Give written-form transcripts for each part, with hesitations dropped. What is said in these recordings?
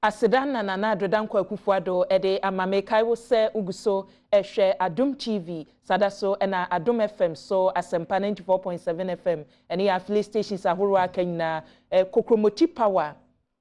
Asedana na adodan kwa kufuado ede amamekai wo se uguso ehwe Adom TV sadaso na Adom FM so asempa 94.7 FM ene ya affiliate stations ahoro akanyina Kokromoti power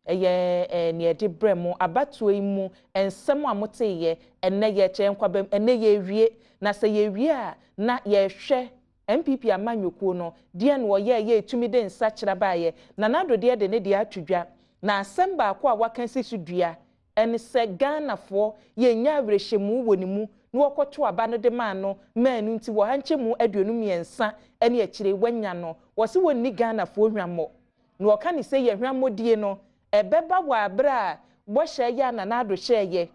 eye ne ede bremo abatuo imu ensem amoteye enne ye kyenkwabem enne ye wie na se ye wie a na ye hwe MPP amanyokuo no de no ye etumi de nsa kira baaye na nadode de ne de atudwa na asemba akwa wakansi sudua ene se Ghana fo ye nya awrehemu wonimu na wokoto aba no de ma no manu nti wo hanchemu aduonum yensa ene akire wanya no wo se wonni Ghana fo hwammo na wo ka ne se ye hwammodie no ebeba wa abra bo hye ya na ado hyeye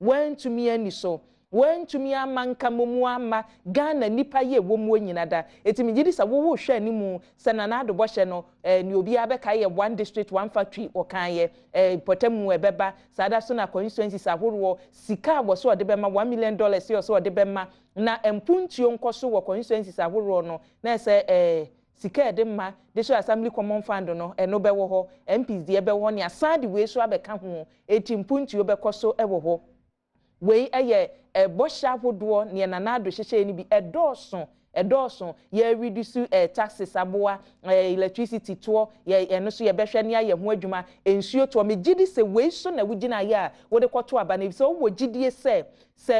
wantumi ani so wantumi amanka momu ama Ghana nipa ye womu nyinada etimi gidi sa wo hwe animu se na ado bo hye no ni obi abeka ye one district one factory okan ye potemu ebeba sada so na constituencies ahoro sika wo so de bema $1 million ye so de bema na empuntuo nkoso wo constituencies ahoro no na se sika de ma de so assembly common fund no eno be wo ho MPs de be wo ne asade we so abeka ho etimpuntuo be koso e wo ho we eye bosha hodo ne nanado hyehye ni bi edoso ye reduce taxes aboa electricity to ye eno so ye behwe ne aye ho adwuma ensuo to me gidi se we so na wugina ye a wo de kwoto aba na bi so wo gidie se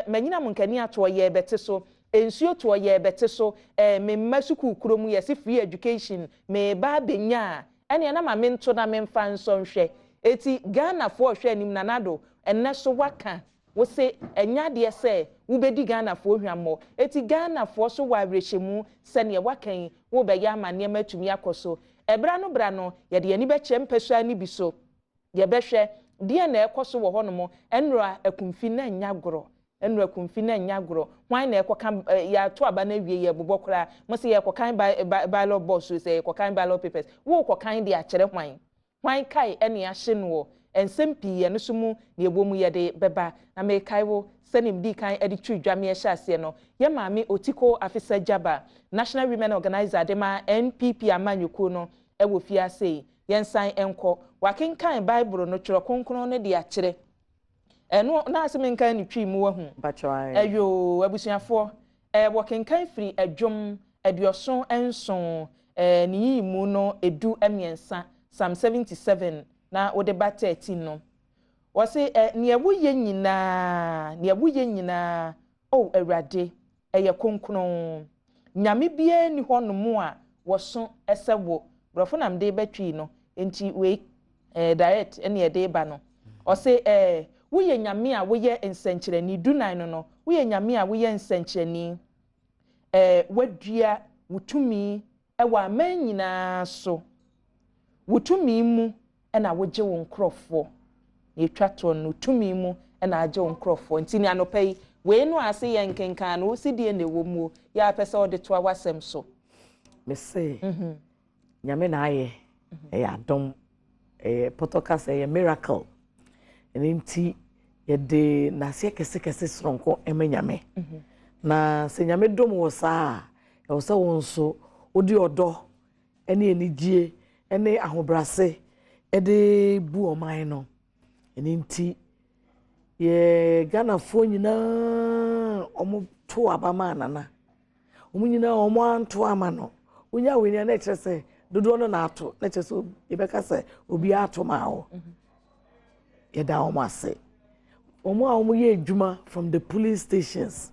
manyina munkani ato ye bete so ensuo to ye bete so me masuku kuromu ye se free education me ba benya ene na ma mento na memfa nso nhwe eti Ghana fo hwe anim nanado enne so waka wo se enya de se wo bedi Ghana fo hwammo eti Ghana fo so wa awrehemu se ne wakan wo be ya amane matumi akoso ebra no ye de ani be chempeso ani bi so ye behwe de na ekoso wo hono enra akumfi na nyagoro enra akumfi na nyagoro hwan na ekoka ya to aba na wie ye bobokora mo se ye ekokan ballot box se ye ekokan ballot papers wo ekokan de akere hwan kai ene ahye no ensem pii eno so mu ne ebomu ye de beba na me kai wo senim di kan edi twidwa me hye ase no ye maami otiko afisa jaba national women organizer de ma NPP amanyuku no e wo fi ase yensan enko wakenkan bible no tworo konkron no de akere eno na asem nkan ni twi mu wahu ayo abusuafo wakenkan firi adwom adioson enson ni yimu no edu emiensa Psalm 77 na wo de ba 13 no wo se ne awuye nyina o awrade eye konkron nyame bia ni honomu a wo so esewo brofo nam de betwi no enti we direct ene ye de ba no wo se woye nyame a woye ensenkyerani dunan no woye nyame a woye ensenkyerani wadua wutumi ewa aman nyina so wutumi mu ena woje won krofo etwa to no tumi mu ena aje won krofo ntini anopai we no ase ye nkenkan no sidie na ewo mu ya pese ode to awasem so me say nyame na aye Adom potokas miracle enti ye de na se kese sronko emanyame na se nyame dom wo saa e wo se won so odi odo ene enigye ene ahobrase ede bu oman no enti ye Ghana fo nyina omo to abama nana omo nyina omo anto ama no onya we na kire se dodo no na ato na kire se ebeka se obi ato ma wo ye da omo ase omo ye adwuma from the police stations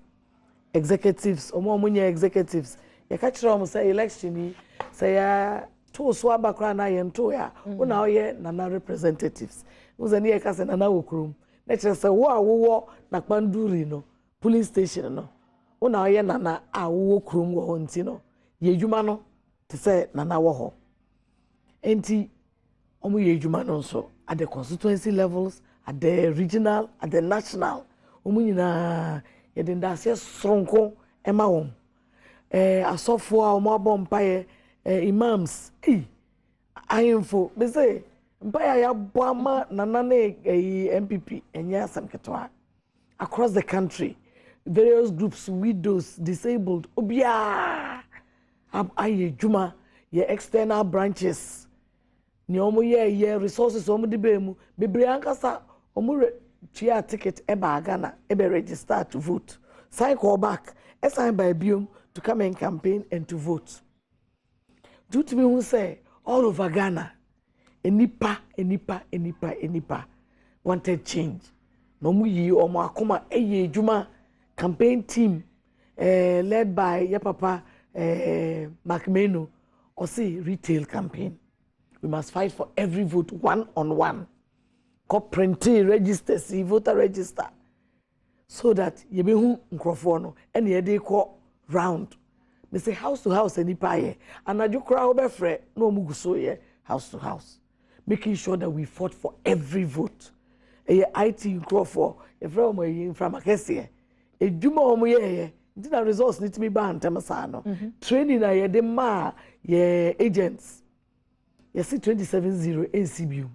executives omo nya executives ye ka kire omo say election ni say ya to so abakra na ye nto ya una oye nana representatives uzani ye kase nana wokrum na kire se wo awo na kpanduri no police station no una oye nana awo krum wo nti no ye dwuma no te se nana wo ho enti omo ye dwuma no so at the constituency levels at the regional at the national omo nyina ye de ndase sronko ema won asofo a omo abompaye imams ayemfo me say mpaya ya boama nana na MPP enya asamketwa across the country various groups widows disabled obia aye juma ye external branches ni omo ye resources omo de be mu bebre ankasa omo tua ticket e ba Ghana e be register to vote cycle back e sign by biom to come and campaign and to vote due to me who say all over Ghana enipa wanted change no mu yi omo akoma eye adwuma campaign team led by your papa Macmeno or say retail campaign. We must fight for every vote one on one. Co-printing register, see voter register, so that you be who microphone and ye dey call round. Me say house to house any pie, and I do crowd be free no mugu so ye house to house, making sure that we fought for every vote. IT microphone, if from in from a case here, a juma omoye. The results need to be banned. Training na ye de ma ye agents. You see 27-0 ACBU.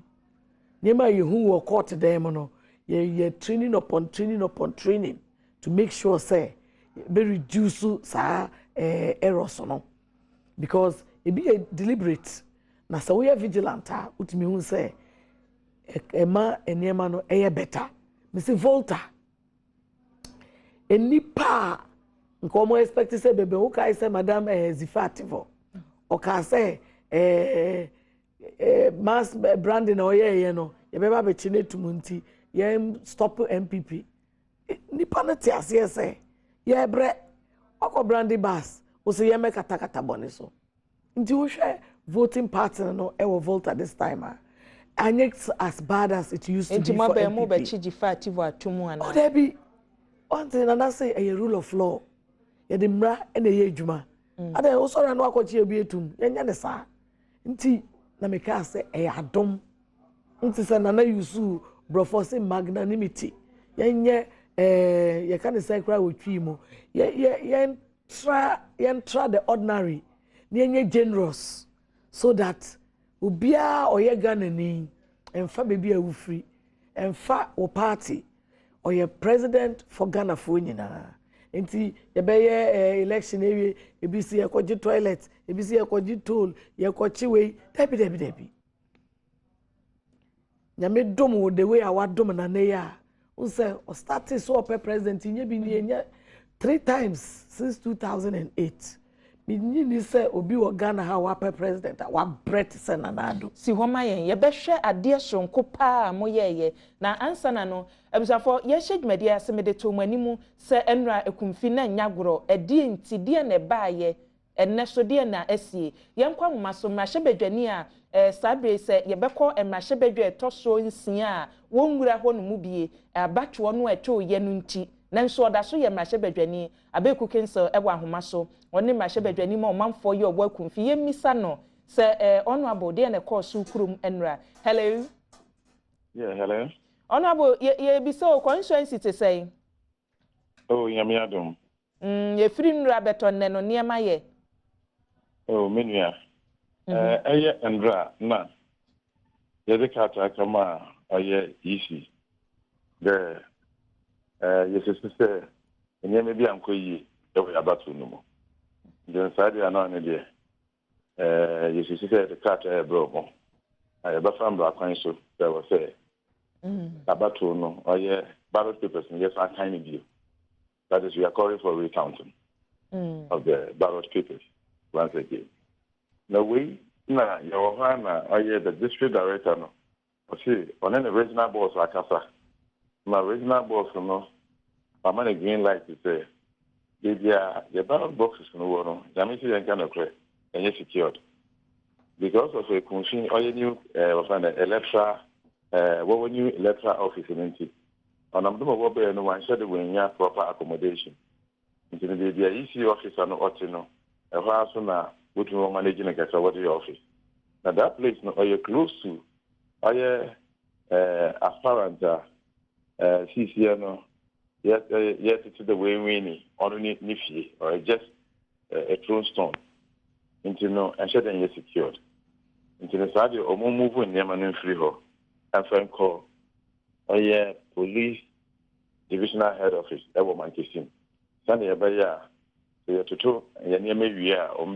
Nema ye who were caught them no. Ye training upon training to make sure say be reduce errors no. Because it be a deliberate. Na so we are vigilant. Utimi who say ema enema no better. Me say Volta. Enipa nkomo expect say bebe who kai say madam zifativo o ka say mass branding oye no ye beba be chine tumunti ye stop MPP nipa na ti ase say ye bre akọ branding bus o say ye make kata bone so nti wo hwe voting pattern no e wo Volta this time and it's as bad as it used to be for MPP. Mo be zifativo atumu ana o debi one thing and say a rule of law ye de mra e na ye adwuma ada o soro na akọchi ebi etum ye nya ne sa nti na me ka say e adom nti say na yusu broforce magnanimity ye nye ye ka ne say kra wotwi mu ye try the ordinary ye nye generous so that obia oye Ghana ni emfa bebi awufri emfa o party or your president for Ghana for nyina enti ye be election ewie ebisi ye kwaji toilet ebisi ye kwaji toll ye kwachi we debi nyame dom wo the way awa dom na ne ya unse o started so up president nye bi nye 3 times since 2008 ni say obi wo Ghana ha wa president wa Brett Senanado si homa ye be hwe ade sonko pa mo ye na ansa na no abusafo ye hwedwumade asemede to manimu se enra ekumfi na nyagoro ade ntide na ba ye enne so de na asie ye nkwa nwoma so ma hyebedwani a sabre se ye bekọ emma hyebedwa etoso nsia a wonwura ho no mu bie abatwo no etwo ye no nti nanso oda so ye ma hyebedwani abeku kenso ewa ahoma so oni ma hyebedwani ma omanfo ye obo akumfi ye misa no se honorable de na course ukurum enra hello yeah hello honorable ye bi so constituency to say oh yami Adom ye free nra beton ne no niema ye oh menua eye enra na ye de kata kama oye easy the yes sister niema bi ankoyi e we abatu no mo den sadi ana ne de yes sister de kata e bro mo I ba fam do akwan so there was say abatu no oye ballot papers yes I kind of view that is we are calling for recounting of the ballot papers once again. Now we na your na the district director no. See, on any regional boss akasa. My regional boss no. I'm on a green light to say the ballot boxes no no. Jamisi yan kind of clear and you secured. Because of a consume all new electoral what new electoral office in NT. And I'm doing what no one said when you proper accommodation. Into the EC officer no otino. A house na which we managing a Kasawati office. Now that place no are you close to apparent CCN yet to the way we only nifty or just a throne stone. Into no and said and secured. Into the side or more move in Yemen free ho and phone call police divisional head office ever man kissing. Sunday abaya so to and near maybe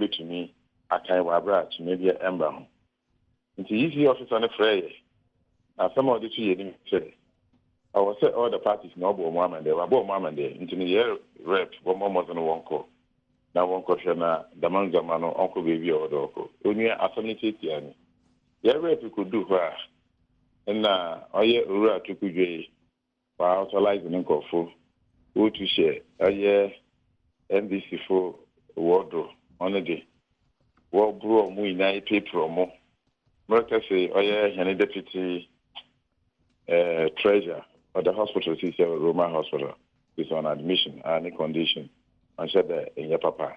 to me I can wabra to maybe a ember. Into easy officer and a fray. Now, some of the 2 years, I was say all the parties no bo mama there, were bo mama there. Into the year rep, 1 more than 1 call. Now 1 question, the man, uncle baby or dog. Only a sanity, yeah, rep you could do her. And now, I hear Ura to Kuj for authorizing Uncle Fu, who to share a year NBC for wardrobe on a day. What bro, we night pay promo. Mercer say, oh yeah, any deputy treasurer. But the hospital is a Roman hospital. It's on admission, any condition. I said in your papa.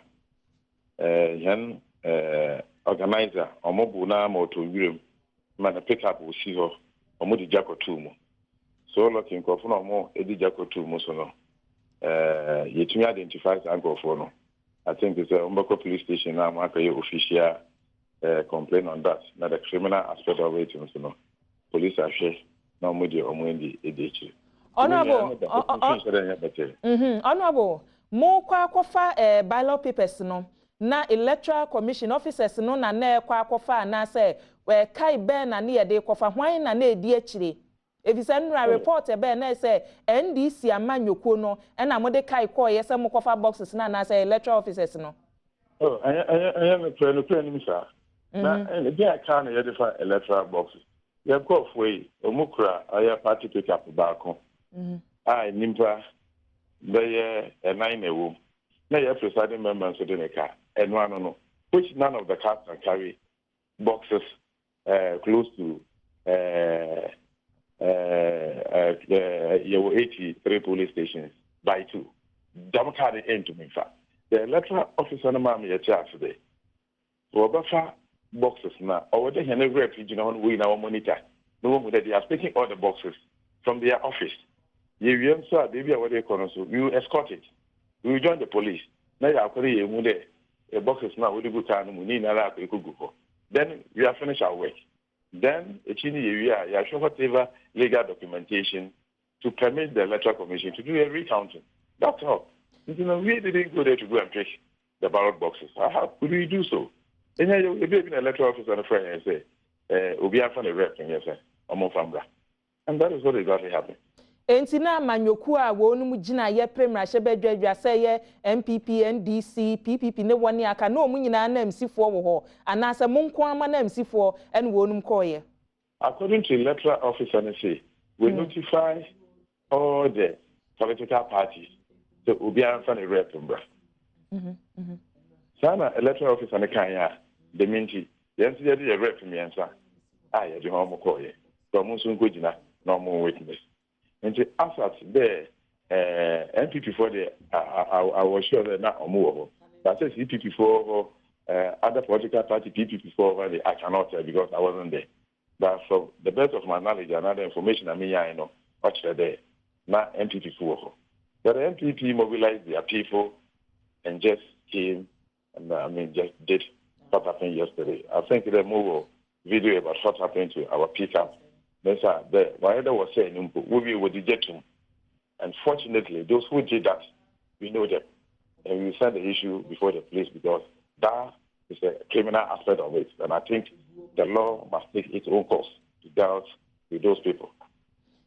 Organizer, or Mobuna motor room, man, pick up will see her, or Modi Jacko Tumo. So looking for no more, Eddie Jacko Tumo, so no. Yet me identifies Uncle Fono. I think it's a Umbako police station now, Maka official complaint on that. Now the criminal aspect of it, so no. Police are sure. No media or Wendy Edichi. Honorable, Honorable, more kwakofa ballot papers no na electoral commission officers no na kwakofa na say we kai ben na ne de kofa hwan na edi akire. Efisa nura report ben na say NDC amanyoko no na mo de kai call yes mo kofa boxes na say electoral officers no. Oh, I am a plan sir. Na dey aka na ye defa electoral boxes. You go for Omukra, I party pick up back home. I Nimpa, they a 9 a room. Now you presiding members in a car, and one no, which none of the cars can carry boxes close to 83 police stations by 2. Don't carry into me, fact. The electoral officer no mammy a charge today. So boxes now, or they have a refuge on we now monitor. No one that they are taking all the boxes from their office. You sir, baby, what they call us, you escort it. We join the police. Now you are calling a boxes now with a good time, we need another go. Then we have finished our work. Then a chini you show whatever legal documentation to permit the electoral commission to do a recounting. That's all. You know, we didn't go there to go and pick the ballot boxes. How could we do so? And then you be an electoral officer and a friend and say, "Obi afan a rep and yes, I'm family." And that is what exactly happened. Enti na manyoku a wonu mu gina ye premier hyebedwadwa say ye MPP NDC PPP ne woni aka na omu nyina na msifo wo ho anase monko ama na msifo en wonum koye. According to electoral officer and say, we notify all the political parties to Obi afan a rep and Sana electoral officer and Kanya, the minty, the answer the rep from the answer. I had the home call ye. So Musun Gujina, no more witness. And the answer there, MPP for the I was sure that not movable. That says EPP for other political party, PPP for I cannot tell because I wasn't there. But from the best of my knowledge and other information, I know what's there. Not MPP for. But the MPP mobilized their people and just came. And just did what happened yesterday. I think the move video about what happened to our pickup. That's the whatever was saying, we will reject him. And fortunately, those who did that, we know them. And we send the issue before the police because that is a criminal aspect of it. And I think the law must take its own course to deal with those people.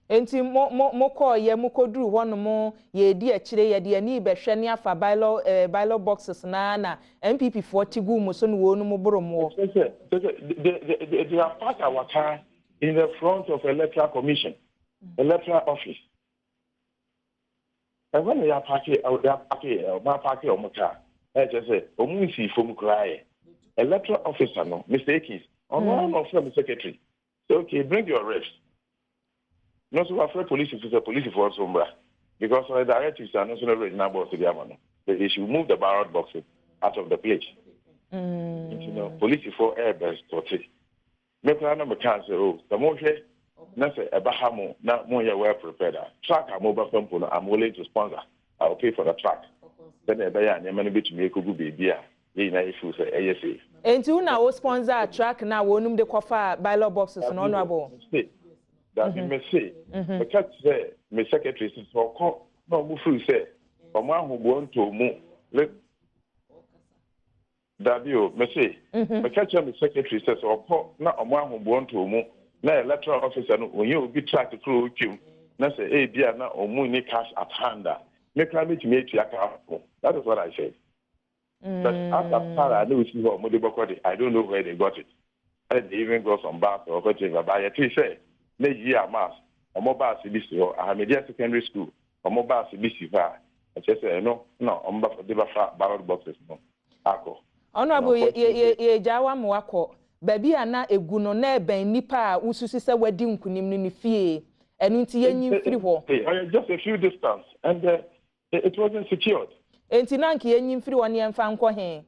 Enti mo call ye mo kodru hono mo ye di akire ye de ani behwe ne afa ballot boxes na MPP 40 gu mo so no wonu mo boro mo. They are parked our car in the front of electoral commission, electoral office. And when they are parking, my parking on my car, I just say, "Omunsi from cry." Electoral officer no, Mr. Akins, on one of the secretary. So okay, bring your refs. No, so after police is a police force because the directives are not reasonable to the amount. They should move the ballot boxes out of the place. You know, police for airbase to take. Make a number can say, "Oh, the more here, not say a bahamo, not more well prepared. Track a mobile phone, I'm willing to sponsor. I'll pay for the track." Then a buyer and money to make a good baby. Issue say ASA. And you now sponsor a track now, wonum de cofa ballot boxes and honorable. That you may say, because my secretary says, "Oh, no, Mufu say, or one who want to move." Dabio, me say, me catch the secretary says, or na omo born to omo, na electoral officer no, when you be track to through you, na say, eh, dear, na omo ni cash at hand. Make me to make you account. That is what I said. But after far, I know it's not Modibokodi. I don't know where they got it. And they even go some bus or whatever. But I say, next year, mass, or mobile CBC, or a media secondary school, or mobile CBC. I just say, no, I'm for the ballot boxes. No, Ako. Honorable, ye Jawa Mwako, baby, ana eguno na ben nipa, ususi se wedding kunim ni fie, and into yen free war. Just a few distance, and it wasn't secured. Entinanki yen free one yen fan he.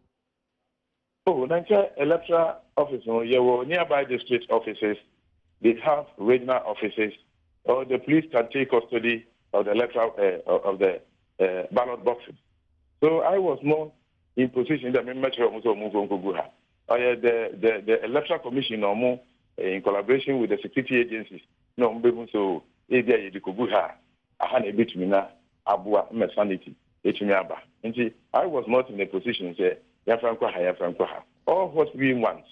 Oh, Nanka electoral office, nearby district offices, they have regional offices, or the police can take custody of the electoral of the ballot boxes. So I was more in position that the electoral commission more in collaboration with the security agencies. No, so I was not in a position to say. All what we want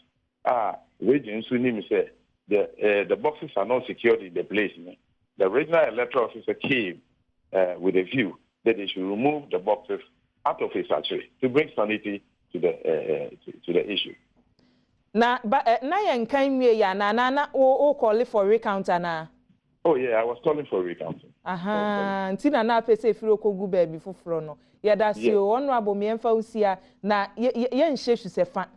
are regions who need to say the boxes are not secured in the place. The regional electoral officer came with a view that they should remove the boxes out of it actually to bring sanity to the issue. Na yen kan we ya na o call for recount na. Oh yeah, I was calling for recounting. Aha, ntina na pese firi okogu baby foforo no. Ye da si o honorable me emfa usia na ye nhye hwusefa.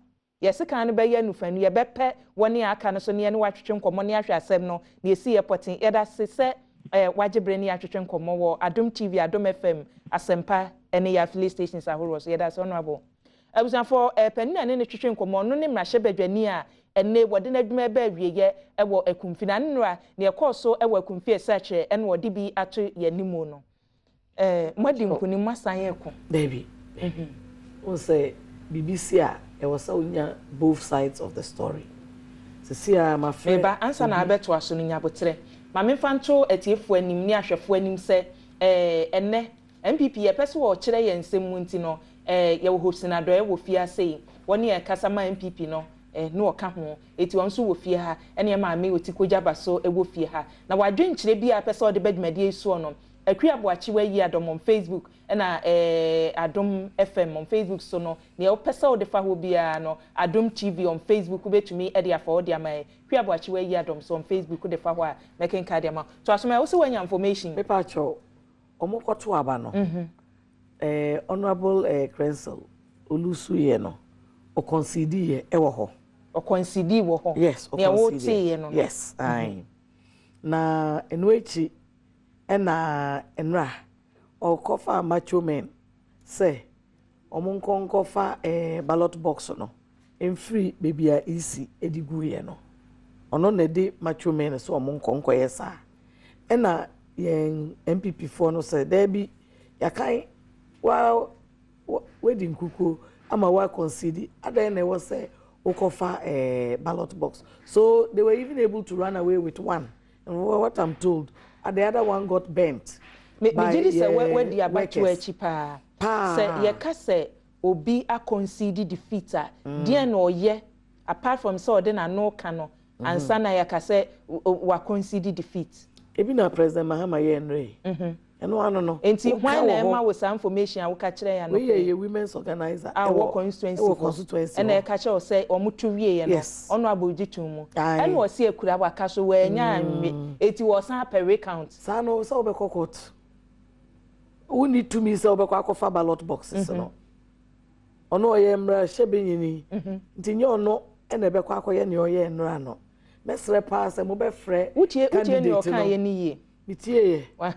Ye sika no be ye nufanu ye bepe woni aka no so ne ye ne watwetwe nkomo ne ahwe asem no na ye si ye potin ye da se wajebre ne atwetwe nkomo wo Adom TV Adom FM asempa ene ya affiliate stations ahoro so ye da honorable. Abusan for penina ne twetwe nkomo no ne mrahye badwani a enne wode na adwuma ba wieye ewo akumfina nnura ne ekoso ewo akumfi esache ene wode bi ato yanimu no madi nkuni masan yeko baby we say BBC e was unya both sides of the story see my friend ba answer na abeto aso no nyabotre ma memfanto etiefo anim ni ahwefo anim se enne MPP ye pese wo kire ye nsem nti no ye wo hosinado ye wo fia sei woni e kasama MPP no no oka ho eti won so wo fie ha ene ma me oti kojaba so e wo fie ha na wadwenkyire bia pese ode badumade esu no akua boachi wa yi Adom on Facebook na Adom FM on Facebook so no ne o pese ode fa ho bia no Adom TV on Facebook betumi e dia fa ode ama akua boachi wa yi Adom so on Facebook de fa ho a making card ama to asoma wo se wanya information paper cho omokoto aba no honorable Crensel Olusuye no o concede ye e wo ho o concede wo ho yes o concede no yes na enwechi ena enra o kofa macho men say omonko fa ballot box no free baby a easy edigu ye no ono na de macho men so omonko yesa ena yen MPP for no say there be yakai wa wedding kuku ama wa concede other na was say okofa ballot box so they were even able to run away with one and what I'm told the other one got bent me did say where the abatu echi pa say ye ka say obi a concede defeater dia na oye apart from so de na no ka no ansa na ye ka say wa concede defeat ebi na President Mahama ye nre eno ano no enti hwan na ema with some information a wo ka kire ya no we ye women's organizer our constituency and e ka kire o say omutu wie ye no ono abogitun mu eno o se ekura waka so we nya anwe eti wo san per recount sa no so be court we need to me say obekwa akofa ballot boxes no ono oye mra shebenyini nti nye ono ena ebekwa akoye ne oye nra no mesre pass mo be frɛ utie ne o kan ye ni ye mitie was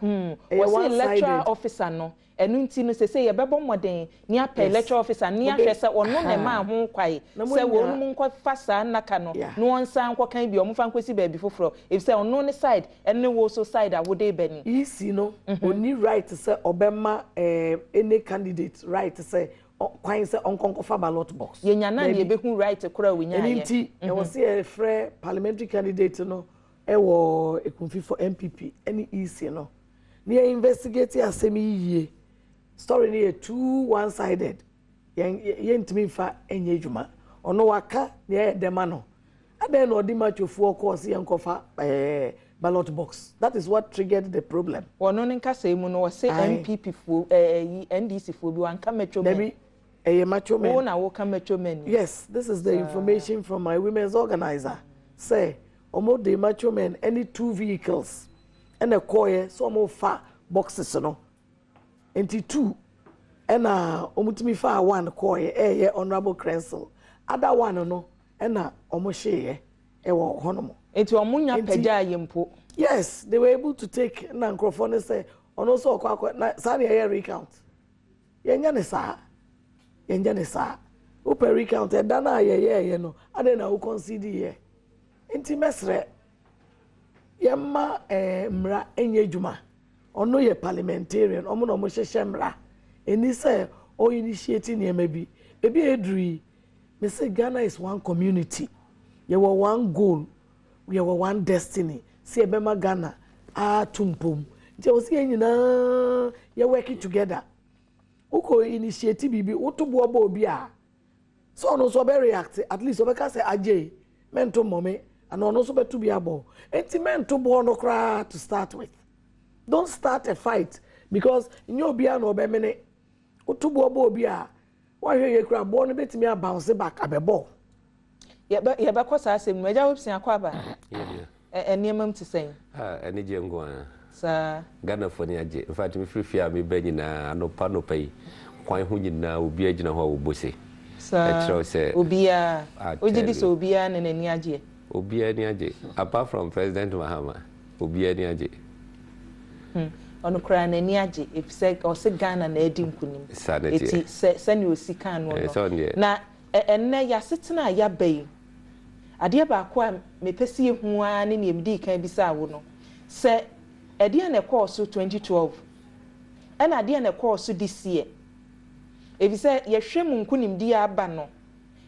electoral officer no enu nti no se ye bebo moden ni apɛ electoral officer ni ahwɛ se ono ne ma ho kwai se wo no nkɔ fasa naka no no onsan nkɔ kan bi o mfa nkosi ba bi foforo if say ono ne side ene wo so side a wo dey bani isi no oni right se obema any candidate right se kwan se onkonkofa ballot box ye nya na ne be hu right kura wo nya ye nti e wo se e frɛ parliamentary candidate no ewo ekunfi for MPP any easy no near investigate asemi yie story near too one sided yentimi fa enye dwuma ono waka ne edema no aden no di matchofo course yenkofa ballot box. That is what triggered the problem. Ono nka say mu no say MPP fo NDC fo bi wan ka macho men. Macho men. Wo na wo ka macho men. Yes, this is the information from my women's organizer. Say omo de macho men any 2 vehicles and a koye so omo fa boxes no. Enti 2 and omutimi fa 1 koye honorable Crensel. Other one no and omo sheye wo honomo. Enti omunya pagya yempo. Yes, they were able to take na microphone say on also na sa na recount. Yenya ne sa. Who per recount e da na ye no. Ade na who concede ye. Enti mesre yemma mra enye dwuma. Ono ye parliamentarian, omo no mo hyehye mra. Eni say o initiate ne bi. Ebi edri me say Ghana is one community. You were one goal. We were one destiny. See Ebema Ghana, tumpum. You're working together. Uko initiative bibi, utubu abo bia. So no so be react. At least obeka say aje, mento mome, and no so be to be abo. Enti mento bo no kra to start with. Don't start a fight because nyo bia no be mene. Utubu abo bia. Why ye kra bo no betimi bounce back abebo. Yeah, but cause I say, Major Whips and Aquaba. And near mum to say, any Jangua, sir. Ghana for the in fact, me free fear me begging no pano pay. Quite who you now will be a general bussy. Sir, say, Obia, Ojidis Obian and any aje. Obia Niaje, apart from President Mahama, Obia Niaje. On a crown and Niaje, if said or said Ghana and Edim Kunim. Sanity, send you a sick can one. Now, and now you're sitting at your bay. Adia ba kwa me pesi hu a ne ne mdi kan bisa wo no se adia na course 2012 and adia na course this year e bi se ye hwem nkunimdi aba no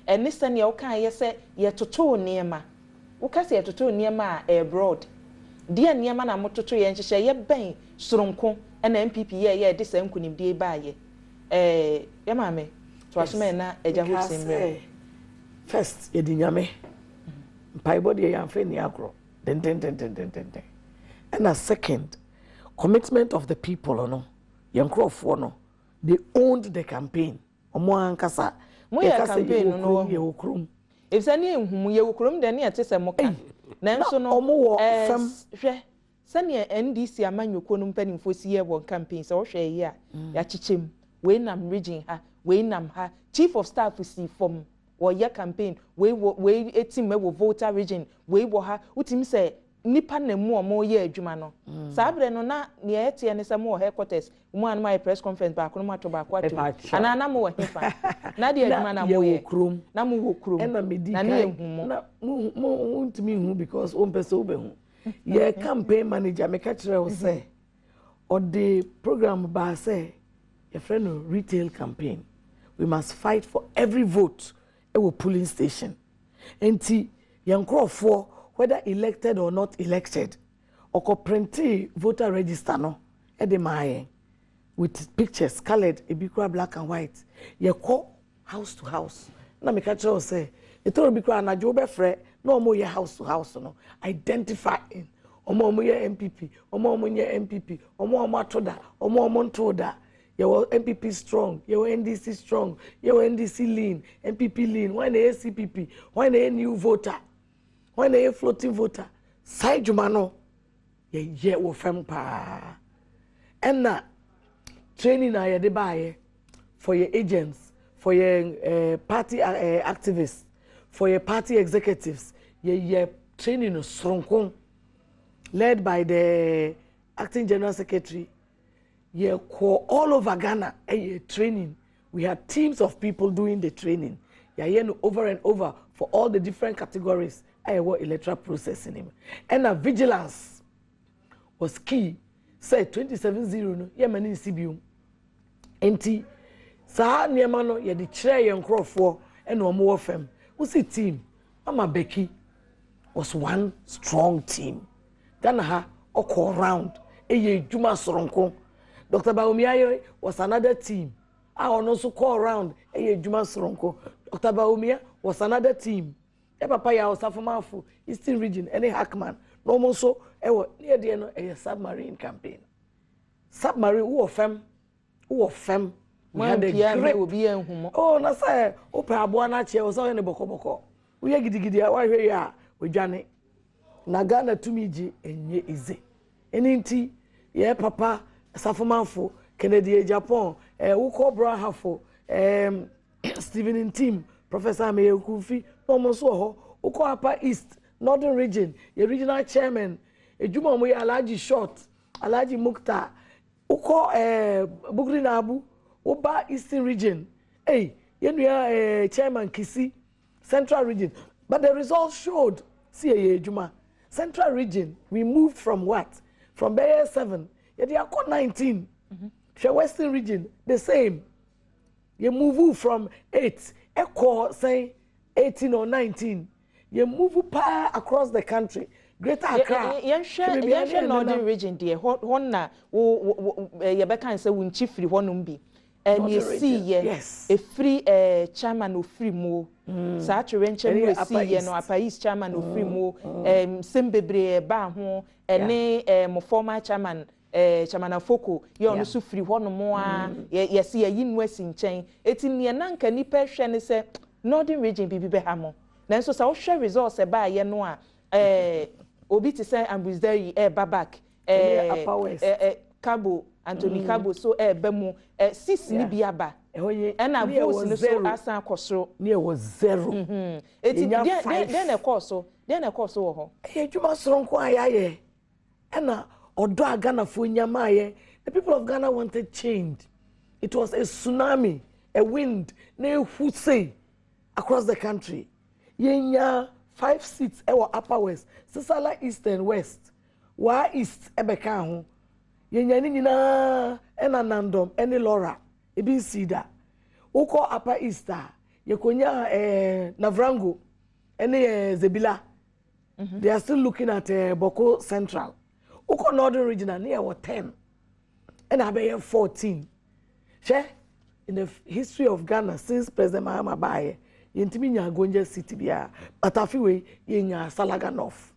ene se ne wo kan ye se ye toto niema wo ka se ye toto niema abroad dia niema na mototo ye nhye ye ben soronko na MPP ye de se nkunimdi ba ye ye maame to asome na eja ho simre first ye dinyame Paibody and Fanny Agro. And a second, commitment of the people, no. Young Crawford, no. They owned the campaign. Omo ankasa. Moya campaign no. If any whom you will then yet is a moka. Nanso no omo hwe. Sani NDC amanyo konum penim fosi ye won campaign so hwe ye a ya chichim. We nam region ha, we nam ha. Chief of staff see from or your campaign we a team we voter region we wo ha utim say nipa na mu omo ye adwuma no sabre no na ne etie ne samo headquarters mu an my press conference ba kono mato ba kwatu ana na mo hifa na de adwuma na mo ye na mo wo krom na ne ehumo na mo untimi hu because o mpese wo be hu ye campaign manager me ka kire wo say or the program ba say your friend no retail campaign we must fight for every vote a polling station. Enti young Crawford, whether elected or not elected, or print voter register no, with pictures colored, a black and white. You call house to house. Na me catch say, it will be na jobe fre, no more house to house no. Identifying. Omo ye MPP, omo ye MPP, omo matoda, omo montoda. Your MPP strong, your NDC strong, your NDC lean, MPP lean, when a CPP, when a new voter, when a floating voter, side jumano, ye wo fem pa. And na training I de buy for your agents, for your party activists, for your party executives, ye training strong, led by the acting general secretary. Yeah, all over Ghana, training. We had teams of people doing the training. Yeah, over and over for all the different categories. I work electoral processing. And a vigilance was key. Say 27-0 no, yeah, man in CBU. Enti, sa niyama no, yeah, the chair young Crawford and one more of them. Who's the team? Mama Becky was one strong team. Ghana ha all round. Juma Soronko. Dr. Baumiayo was another team. ono so call around adwuma soronko Dr. Baumia was another team papa ya osafomafo Eastern region any Hackman no mo so near the no submarine campaign submarine who of fem we had a great oh na say opa abo na che o so ne bokoboko we gidigidi wa hwe ya odwane na Ghana tumiji enye ize eninti ye papa safomafo Kennedy Japan uko brahafo Stephen team Professor Ameyekufi no so ho uko Upper East Northern region your regional chairman ejuma mo Alhaji Short Alhaji Mukta uko Bugri Nabu Oba Eastern region yenu chairman Kisi Central region but the results showed see ejuma Central region we moved from what from Bayer 7 yedi akọ 19 Western region the same you move from 8 echo say 18 or 19 you move across the country Greater Accra yen Northern region there hon na ye be kan say won chifri honum bi you see ye a free chairman of free mo sa atrenche mo see ye no Upper East chairman of free mo sembebre ba ho ene mo former chairman chamana foko ye onu so free hono mo a ye se ye yinwasi nchen eti ne na nka ni pe hwe ne se Northern region bibi be ha mo nanso sa wo hwe results e ba ye no a obi ti say ambusdary babak Cabo Anthony Cabo so ba mu 6 ni bia ba na voice no so asan akosoro ne was 0 eti den e course wo ho ejuma soronko ayaye na Odo Ghana for Nyamaye, the people of Ghana wanted change. It was a tsunami, a wind, ne who say across the country. Yenya 5 seats ewa Upper West, Sisala East and West. Wa East ebeka ho. Yenya ni nyina ena Nandom, eni Laura, ebi Sida. Uko Upper East yekonya Navrango, eni Zebila. They are still looking at Boko Central. Uko Northern region near what 10 and I be 14. She in the history of Ghana since President Mahama Baye, yentimi nya Gonja City bia, atafiwe yenya Salaga North.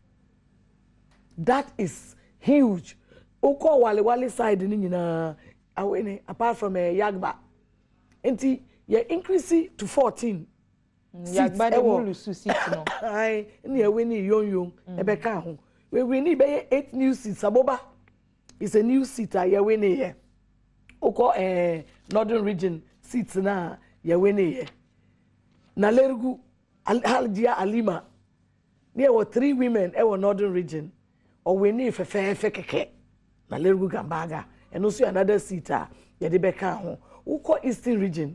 That is huge. Uko wale side ni nyina awene apart from Yagba. Enti ye increase to 14. Yagba de mulu su seat no. Ai ni aweni yon ebeka ho. We need 8 new seats. Aboba is a new seat. You win here. Oko Northern region seats na you win here. Na Lergu Haljia Alima. There were 3 women in Northern region. Or we need for fair keke. Na Lergu Gambaga and also another seat. Ya de beka ho. Oko Eastern region.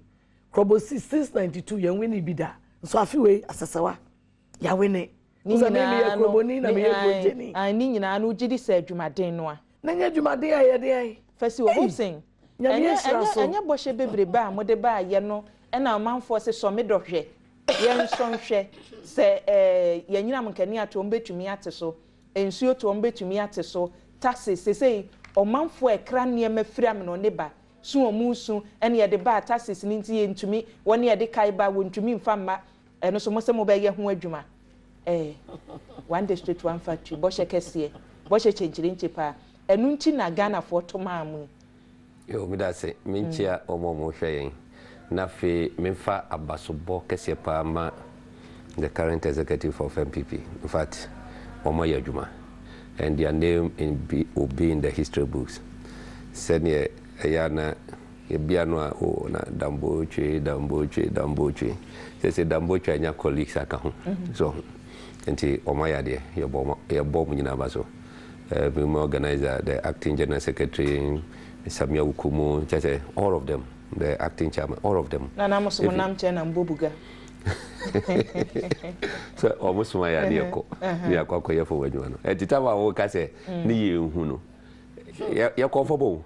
Krobo 692 you win bida. So afiwe asasawa. Ya win ni nyina no gidi se adwumaden no a na nya adwumaden a ye de ai fasi wo hoping anya boshe bebrebe a mode ba ye no na amanfo se so me dohwe ye nsonhwe se ye nyina mkani ato mbetumi ate so ensuo to mbetumi ate so taxes sesei omanfo ekra ne mafira me no ne ba su omusu ene ye de ba taxes ni nti ye ntumi woni ye de kai ba wontumi mfamma eno so mo se mo ba ye ho adwuma one district one factory boshe kese boshe chenchiri nchipa enu nti na Ghana for tomamu yo mi da se minchia omomo hweyen na fe memfa abasobo kese pa ma the current executive of MPP in fact omo yadwuma and their name will be in the history books senior yana ebiano a o na damboche say damboche anya colleagues aka ho so enti omaya de ye bom nyina baso we organizer the acting general secretary Samia Ukumu say all of them the acting chairman all of them na mo so nam che na mbobuga so almost my idea ko ya kwa ye for wadwuma no etitaba wo ka say ni ye hu no ye comfortable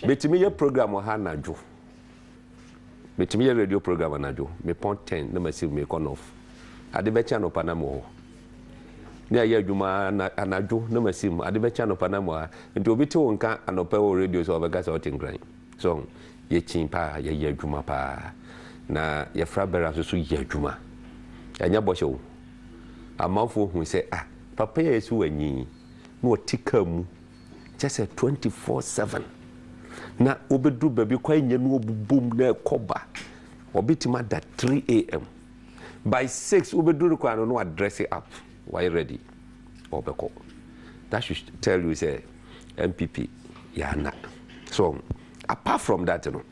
betimi ye program ha na dwo betimi ye radio program na dwo me point 10 na masive me con off ade be cha no panamo ne aye adwuma na dwo na masim ade be cha no panamo nti obi te wonka anopa wo radio so obega so tin gran so ye chin pa ye adwuma pa na ye fra bera so ye adwuma anya bo hyew amanfo hu say papa ye su anyi no tika mu just 24/7 na obedu baby kwa nya no obubum na koba obitima that 3 a.m. by 6 obedu kwa no address it up why ready obeko that should tell you say MPP yana so apart from that you know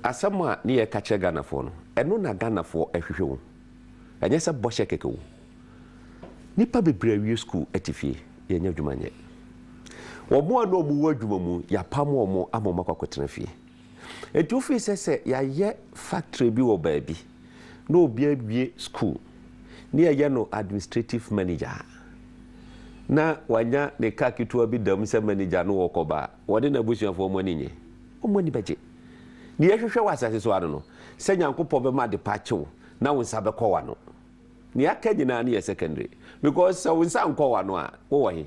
asama ni e kache Ghana for no eno na Ghana for ehwehwe wo enye se boshe keke wo nipa bebre awie school atifie ye nya dwuma nye omo ano mu wadwuma mu ya pam omo amoma kwakotena fie etu fi se ya ye factory bi wo baabi na obi awie school ni ye no administrative manager na wanya ne ka kitua bi dam se manager no wokoba wode na busuafo mo ani nye omo ani beje ni ehwehwe wasase so ado no se nyankopɔ be ma de pachew na wonsa be kɔ wa no ni aka nyina na ye secondary because so wonsa nkɔ wa no a wo he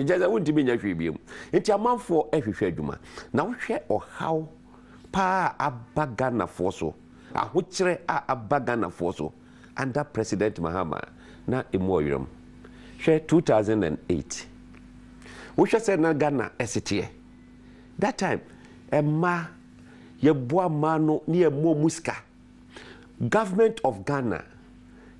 jaza wuntimi nya hwe biem enti amanfo ehwehwe adwuma na wohwe ɔhaw pa abaga na foso ahokyere abaga na foso under President Mahama na emu oyram hwe 2008 wohwe se na Ghana esete that time emma ye boa mano ni emo muska government of Ghana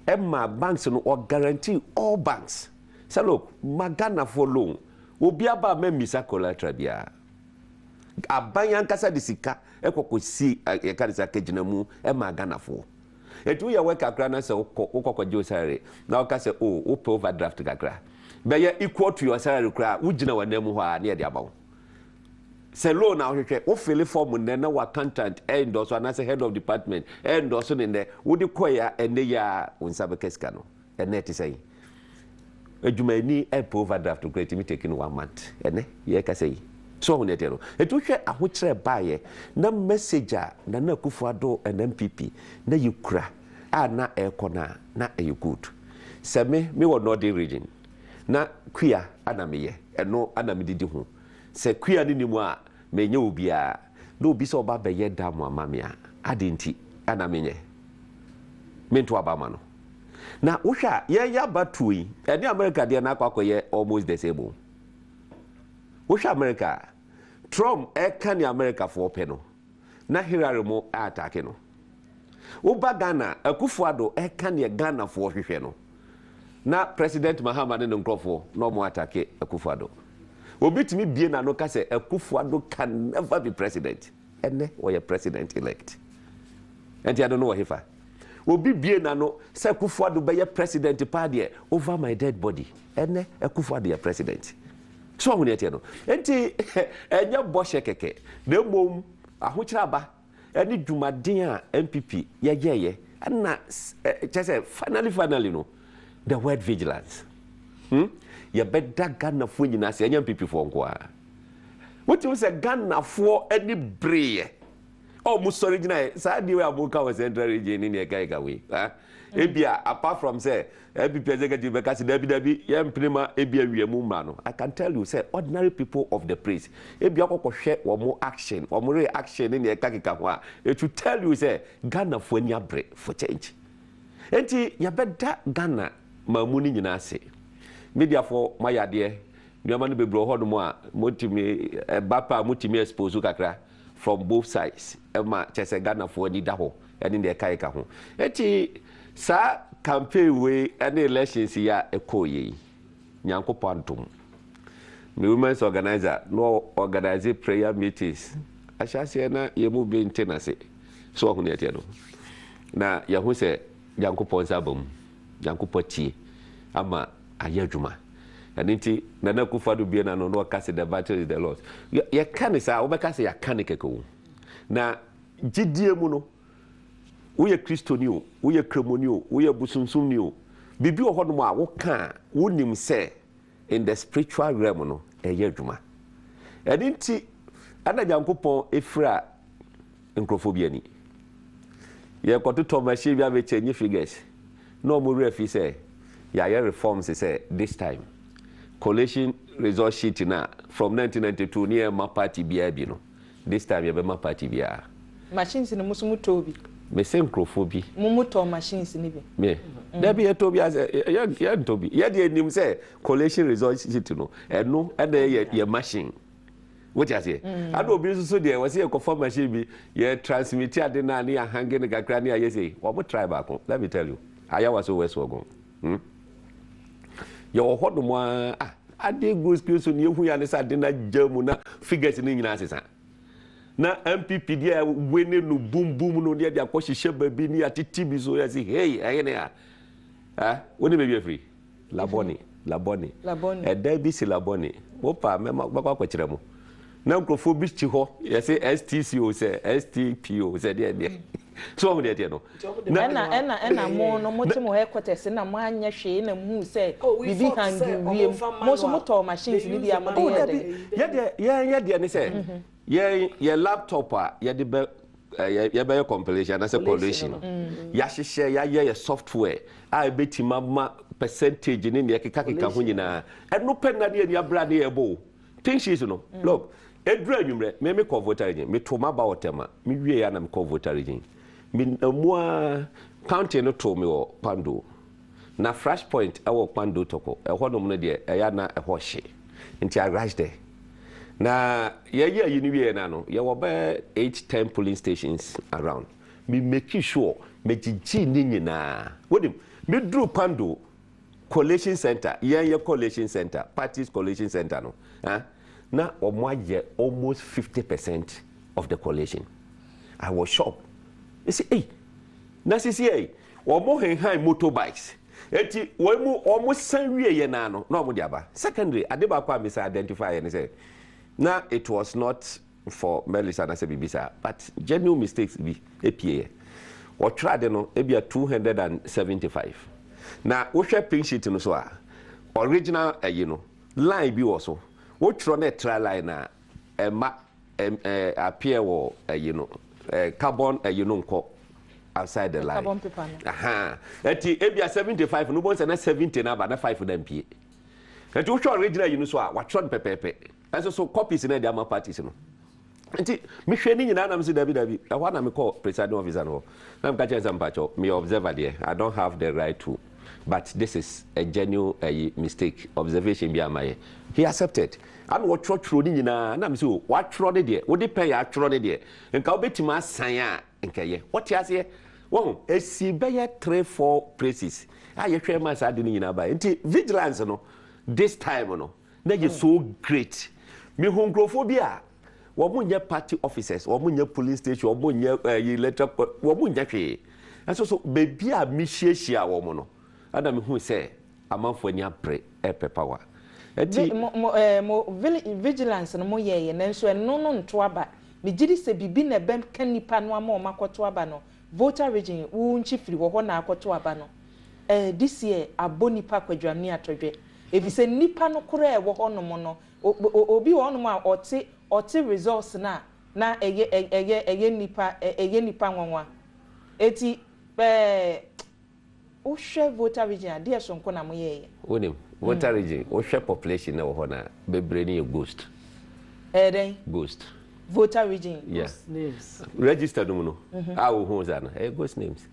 emma banks no or guarantee all banks say look Ghana for loan obi aba memisa collateral bia aban kasa de sika ekokosi e kadisa kegina mu emma Ghana for etu ye work akra na say ukokwaje salary na o say oh o pay overdraft kakra be ye equal to your salary kra ugina wanam ho a na ye de abawo say loan na hwehwe wo fill form na wa accountant endorse and as head of department endorse in there wo de koya ene ya unsabe keska no ene ti say adwuma ni e pay overdraft kra me taking 1 month ene ye ka say so ho nete no etu hwe ahokyere baaye na messenger na Akufo-Addo NMPP na yikura na ekona na e good se me wo northern region na kwia ana meye eno ana medidi ho se kwia ni nimu a menye obia na obi so ba beye da mu amamia adenti ana menye mento abama no na wohwa ye ya batui eni America de na akwakoye almost the same wohwa America Trump can America for peno na Hillary mo attack no uba Ghana Akufo-Addo can Ghana for hwehwe no na President Mahama ne nkrofo no mo attack Akufo-Addo obitimi bie na no ka say Akufo-Addo can never be president ene or your president elect and I don't know what hefa obi bie na no say Akufo-Addo be your president party over my dead body ene Akufo-Addo your president so ho nete no enti enya boshe keke na mom ahokyere aba eni dwumaden a MPP ye na chese finally no the word vigilance ye beda Ghana fo nyina se enya MPP fo nko a wotu se Ghana fo eni breye o mu sorry gina sa di we abuka wa central region ni e ga we ebia apart from say MPP executive because dabi ye mprima ebia wiemu ma no I can tell you say ordinary people of the place ebia kokohwe wo mo action wo mo reaction ni e kakika ho a it to tell you say Ghana fo anya bre for change enti ya beda Ghana mamu ni nyina ase media for mayade nyama no bebro ho no mo a motimi bapa motimi expose kakra from both sides ema chese Ghana fo ni da ho eni de kakika ho enti sa campaign we any elections ya ekoye nyankopɔ antom me women's organizer no organize prayer meetings ashase na yemu be ntenase so ho ne tie no na ya hu se nyankopɔ nsabam nyankopɔ tie ama ayadwuma aniti na Akufo-Addo bie na no ka se the battle is the Lord ya kan sa wo be ka se ya kan keko na gidie mu no woye Kristoni o woye kremoni o woye busunsumni o bibi o hono a wo ka wonim se in the spiritual realm no eye adwuma edinti ana nyankopon efra nkrofobia ni ye kototo machine bia be change figures no mo refi say ya reforms say this time collation result sheet na from 1992 near my party bia bi no this time you be my party bia machines ni musumu tobi me say nkrofobia mumuto machines ni bi me there be tobi as ya tobi ya de nim say collation result sheet no eno e dey your machine what you say I do obi so there was here conform machine bi ye transmit ade na na hange ne kakra ne aye say we try back let me tell you aya was so west ogun your hodo mo ade go skills so ne hu ya ne sa de na jamu na figures ni nyina asesa na MPP dia wene no boom boom no dia akɔhyehyɛ baby ni atiti bi so ya say hey aye ne woni be be free laboni da bi si laboni wo pa me bakwa kwakire mo na nkrofo bi chi ho ya say STCO say STPO say dia so mo dia no na mo no mo ti mo headquarters na mo anya hwe na mu say bibi hangi wiem mo so mo to machines ni bi amode ya dia ne say ye laptop ya de be ya be compilation na say collation ya hyehyɛ ya ye software a betima ma percentage ni ne keka ho nyina eno pen na ne abra ne yebo think she's no look edra nwumre me call voter agent me to ma ba otema me wie ya na me call voter agent me amua county no to me o pando na fresh point awo pando toko ehodom no de ya na eho hye nti I rush there na ye ni wie na no ye wo be 8-10 polling stations around me make sure me gigi ni nyina wodim me dru pando collation center ye collation center parties collation center no na omoaje almost 50% of the collation. I was shocked. You see, hey, na CCA, omo high motorbikes. Eti we almost sanwie ye na no omo diaba. Secondary, adeba kwa me identify and say, na it was not for Melissa na say bibisa, but genuine mistakes be APA. Or tried no e be 275. Na wo hwe pink sheet no so a original line bi wo so. What run a trial line appear or carbon outside the line. Carbon paper. Ebia 75 no bones and 70 na ba na 5 for them pie. And to show original so what run pepe. And so copies in the parties no. Nti me hwe ni nyina na me say David I want me call presiding officer no. Na me ka che sampacho me observer there. I don't have the right to, but this is a genuine mistake observation bi amaye. He accepted. And what church road nyina na me say what tro de there. Wo de pay ya tro de there. Nka obetima asan a nka ye. What ya say? Wo esi be ye 3-4 places. Ah ye hwe ma sa de nyina ba. Nti vigilance no this time no na ye so great. Me honkrofobia wo munye party officers, wo munye police station, wo munye electoral, wo munye hwe. And so baby a mi hyiahia wo mo no. Ada me hu say amanfo ani apre power. Vigilance no mo ye nanso no nto aba me gidi se bibi na bem kan nipa no ama o makoto aba no voter region wo nchifiri wo ho na akoto aba no this year aboni pa kwadwamni atodwe efise nipa no kora e wo ho no mo no obi wo no ma oti results na eye nipa nwanwa eti o hwe voter region ade so nko na mo ye wonim voter region o hwe population na wo ho na bebre ni ghost then ghost voter region yes names register no how who is that ghost names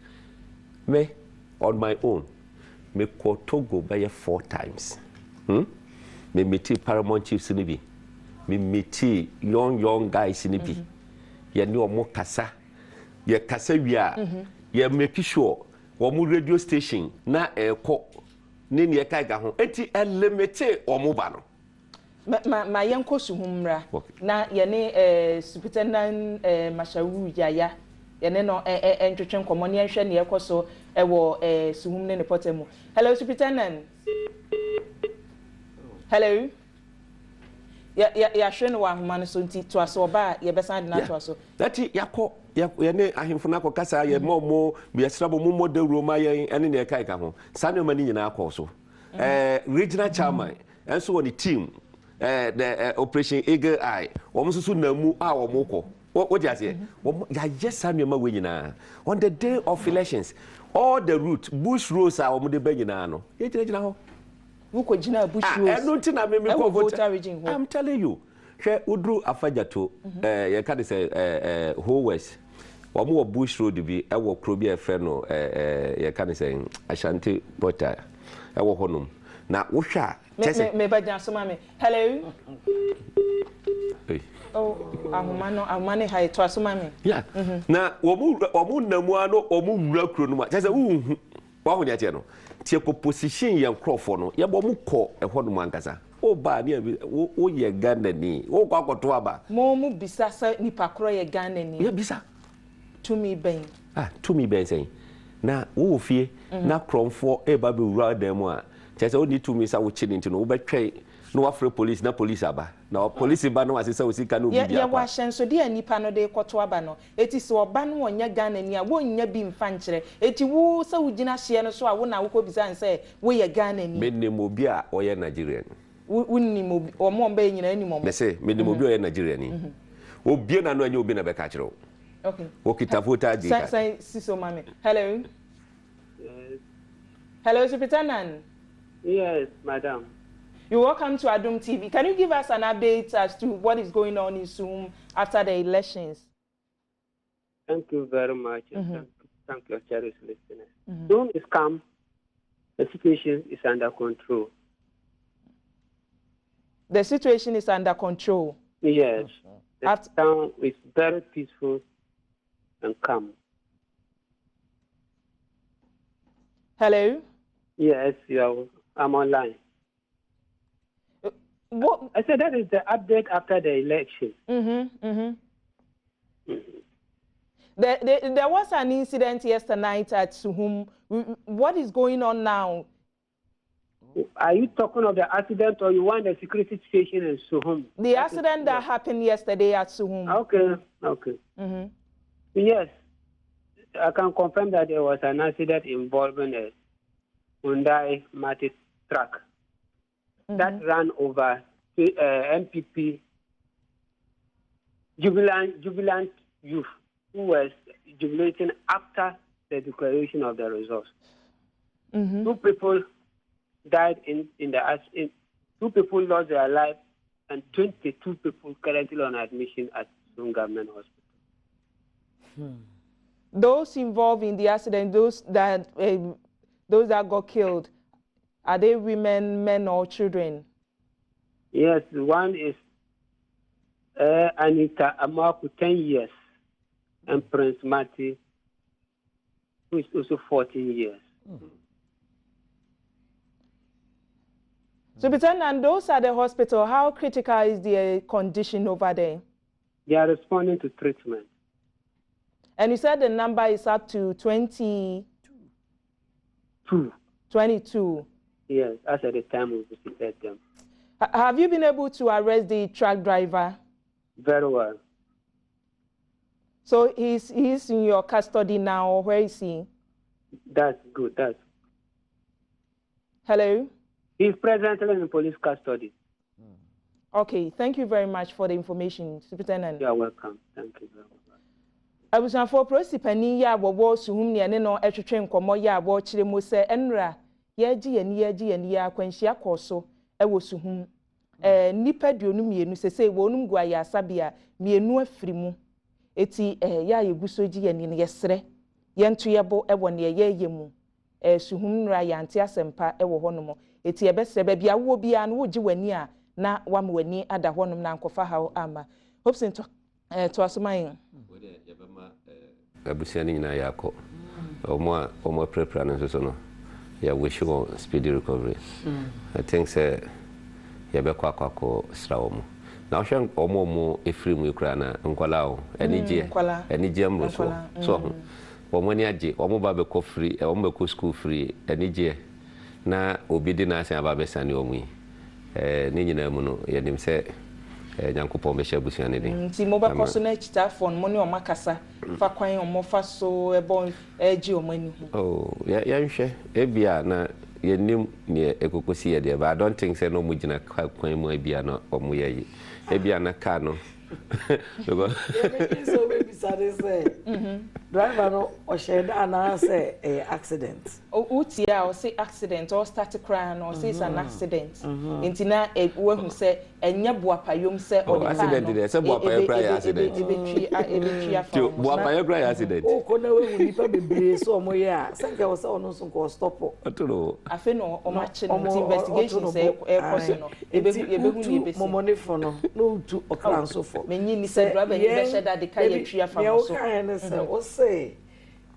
me on my own me ko Togo by 4 times me meet paramount chiefs ni bi me meet young guys ni bi ye ni omo kasa ye kasa wia ye make sure omo radio station na eko ni ne kai ga ho enti limite omo ba no ma yenko suhumra na ye ne superintendent Mashawu Yaya ye ne no entwetwe nkomo ne hwe ne ekoso ewo suhumne ne potemu. Hello superintendent. Hello. Ya hwe ne wa homa no so nti to aso ba ye besan de na to aso dati yakọ ye ne ahemfo na kasa ye momo bi asrabo mo de roma ye ene ne kai ka ho sanu mani nyina akọ so regional chairman enso woni team the operation Eagle Eye wo so na mu a wo mokọ what you say ya just sanu ma we nyina on the day of elections all the route bush roads a wo de ba nyina no ye jina ho Bush roads. I'm telling you, hwe udru afajato ye ka de say whole west wo bush road bi e wo kro bi e fe no ye ka de say Ashanti Porter e wo honum na wo hwa me ba jan so mame hello oh amane hay to so mame yeah na wo mu namu ano wo mu wura kro no ma chese wo hu wa ho ne ate no tie ko position ye nkrofo no ye bo mu ko e honum ankasa o ba ni o ye Ghana ni o kwa kwato aba mo mu bisa sa nipa kro ye Ghana ni ye bisa to me ben to me ben say na wo fie na kromfo e ba be wura dem a chese o ni to me sa wo chini ntino wo betwe no wafre police na police aba na police ba no asesa osika no bibia ya wa hyenso de nipa no de kwato aba no eti se oba no wonya Ghana ni a wonya bi mfa nkyere eti wo sa wugina hye no so a wo na wo ko bisa nse wo ye Ghana ni menemo bi a o ye Nigeria wunni mo o mo mba nyina ani mo me say menemo bi o ye Nigeria ni obi na no anya obi na be ka kire okay o kita voter ID say siso mame hello hello Superintendent. Yes, madam. You're welcome to Adom TV. Can you give us an update as to what is going on in Zoom after the elections? Thank you very much. Thank you, cherished listeners. Zoom is calm. The situation is under control. The situation is under control? Yes. The town is very peaceful and calm. Hello? Yes, I'm online. What? I said that is the update after the election. There was an incident yesterday night at Suhum. What is going on now? Are you talking of the accident or you want the security situation in Suhum? The accident that happened yesterday at Suhum. Okay. Yes, I can confirm that there was an accident involving a Hyundai Matic truck that ran over MPP jubilant youth who was jubilating after the declaration of the results. 2 people died in the accident. 2 people lost their life, and 22 people currently on admission at Sun Government Hospital. Those involved in the accident, those that got killed, are they women, men, or children? Yes, one is Anita Amaku, 10 years, and Prince Mati, who is also 14 years. So, and those at the hospital, how critical is the condition over there? They are responding to treatment. And you said the number is up to 22. 22. Yes, as at the time we visited them. Have you been able to arrest the truck driver? Very well. So he's in your custody now, or where is he? That's good. Hello? He's presently in police custody. Okay, thank you very much for the information, Superintendent. You are welcome. Thank you very much. I was on for prosipani ya wo suhum ne ne no etwetwe nkomo ya wo kire mu se enra ye gi ya kwanhia koso e wo suhum nipa duonu mienu sese wonum gu aya sabia mienu afiri mu eti ya yeguso gi yani ne yesre yento yebo e wo ne ye mu suhum nra ya ante asempa e wo honom eti ebesre ba bia wo bia no wo gi wani a na wam wani ada honom na nkofa hawo ama hopsin to asoman abusiani nyina yako omo prepare no so no ya wish you speedy recovery. I think say ya be kwakwa sra omo na ohwe omo efiri mu ekura na nkwala o enije mro so omo ni age omo ba be ko free omo be ko school free enije na obi di na asan ba be sane omo ni nyina mu no ya nim say nyankopon be hye abusiani din ti mo ba koso na chita phone mo ni o makasa fa kwan o mo fa so ebon agi o mani ya nhwe ebia na yenim ne ekokosi ye de ba I don't think say no mugina kwan mu ebia na o mo ye ebia na ka no So maybe say driver no or share and say accident. Utia or say accident or start crying or say it's an accident. Intina e who say enya buapayom say or accident there say buapayom cry accident. Buapayom cry accident. Oh kona we nipa bebre so omo ye a sanka wo say ono so ko stop. Atoro. Afi no o match investigation say e course no. Ebehu ni ebesi. Momone for no to okranso for. Menyi ni say driver ni be sheda de kai tria fa so. Ya o kan say o say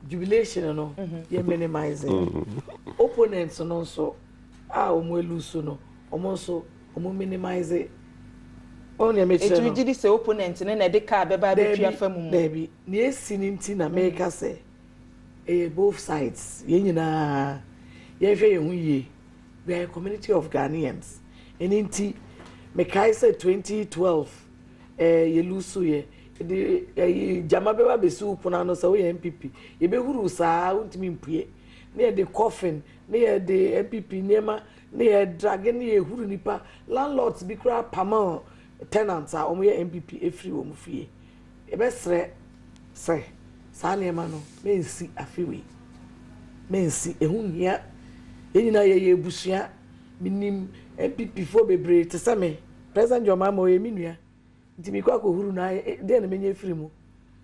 jubilation no ye minimizing. Opponents no so omo eluso no omo so omo minimize. Only make sure. It will say opponent na de car be ba be tria fa mu. Baby, na esinti na make say both sides. Ye nyina ye hwe ye hu ye. We are a community of Ghanaians. Eninti make I say 2012 ye lusu ye the jama beba besu pona no so ye MPP ye be huru saa untimi mpue na the coffin na the MPP nema na dragon ye huru nipa landlords bi kra pama tenants a omo ye MPP efri wo mfie e be sre se saa nema no mensi afiwe mensi ehunya enyina ye ebusua minim MPP fo bebre te se me President Joma mo ye minua nti mi kwa ko huru na de na menye free mu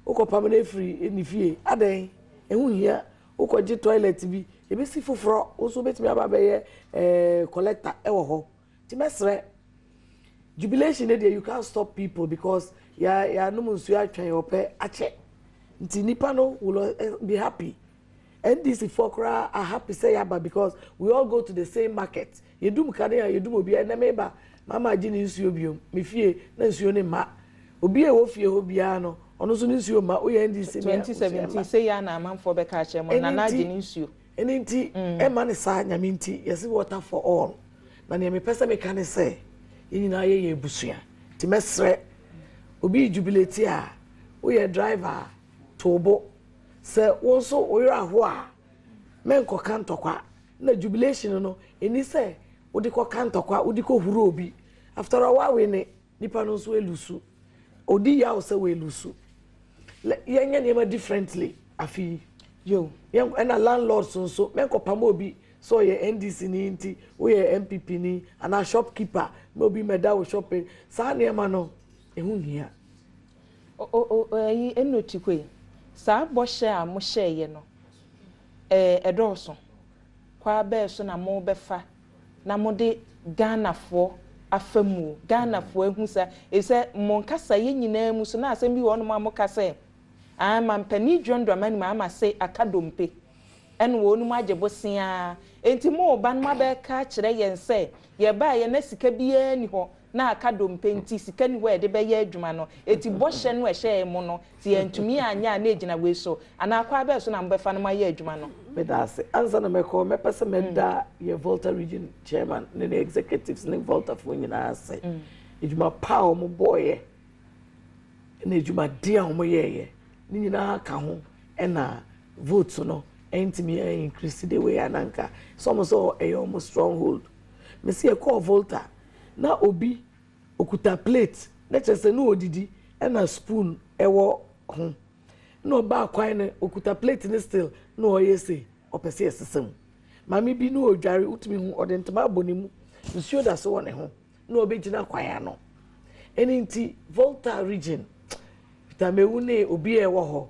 ukopam na free ni fie adan ehu hia ukoje toilet bi e be si foforo so betimi aba be ye collector e wo ho ti mesre jubilation dey you can't stop people because ya no munsu atwen ope ache nti nipa no will be happy and this fokra are happy say aba because we all go to the same market yedum kane ya yedum obi na meba mama ji ni nsuo biom me fie na nsuo ne ma obi e wo fie ho bia no ono so ni nsuo ma o ye ndi se 2017 say ya na amanfo be ka che mo na na ji ni nsuo enti e ma ne sa nyame nti yes water for all na ne me pese me kan say yina ye ye busua ti mesre obi jubilate a o ye driver tobo se wo so o yira ho a menko kan tokwa na jubilation no eni say odi ko kantokwa odi ko huru obi after a while we ne nipa no so elusu odi ya o se we elusu yenya nema differently afi yo yen na landlord so men ko pam obi so ye NDC ni nti wo ye MPP ni ana shopkeeper no bi meda wo shopping sa nema no ehun hia yi enoti kwe sa bo hye a mo hye ye no edoso kwa be so na mo befa na mode Ghana afamu Ghana ehu sa ese monkasa ye nyina mu so na asem bi wo no mo kasa ama mpani dwondwa mani ma se akadompe en wo no agebo sia enti mo ba no ba ka kire ye nse ye ba ye na sika bia ni ho na akadompe nti sika ni ho e de be ye adwuma no eti bo hye no hye mu no ti entumi anya na ejina we so ana akwa be so na mbefa no ma ye adwuma no medase ansa na meko mepese meda ye Volta region chairman ne executives ne Volta fo nyina ase ejuma pa o mo boye ne ejuma dia o mo ye ni nyina ka ho na vote no entimi increase the way ananka some so e almost stronghold me see e call Volta na obi okuta plate na chese no odidi na spoon ewo ho no ba kwan ne okuta plate ne still no oyese opese esesem mami bi no odware utimi hu odentama abonimu nsuo da so wone ho no obegina kwan no eninti Volta region vitamewu ne obi ewo ho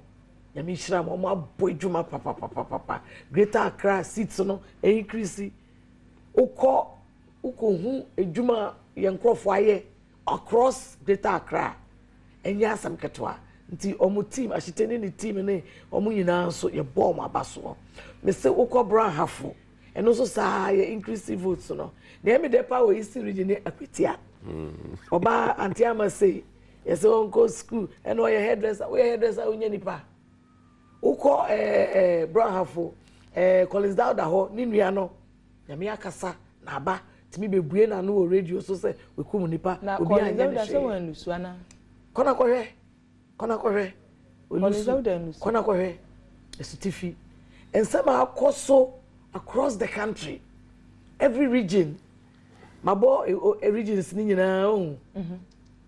yami hira mo abo adwuma papa Greater Accra seats no increase uko hu adwuma yenkrofo aye across Greater Accra enya asam ketwa nti omu team ashiteni ni team ne omu nyina so ye bom abaso me se uko bra hafo eno so sa ye increase votes no na me de power East region ne akwetia oba antiama say yes onko school eno ye hairdresser unya nipa uko bra hafo Collins Dauda ho ni nua no nyame akasa na aba timi bebue na no radio so say we kum nipa obi anya ne se wan lusuana kona kohwe kona kohwe esutifi ensama akoso across the country every region mabo a regions ni nyina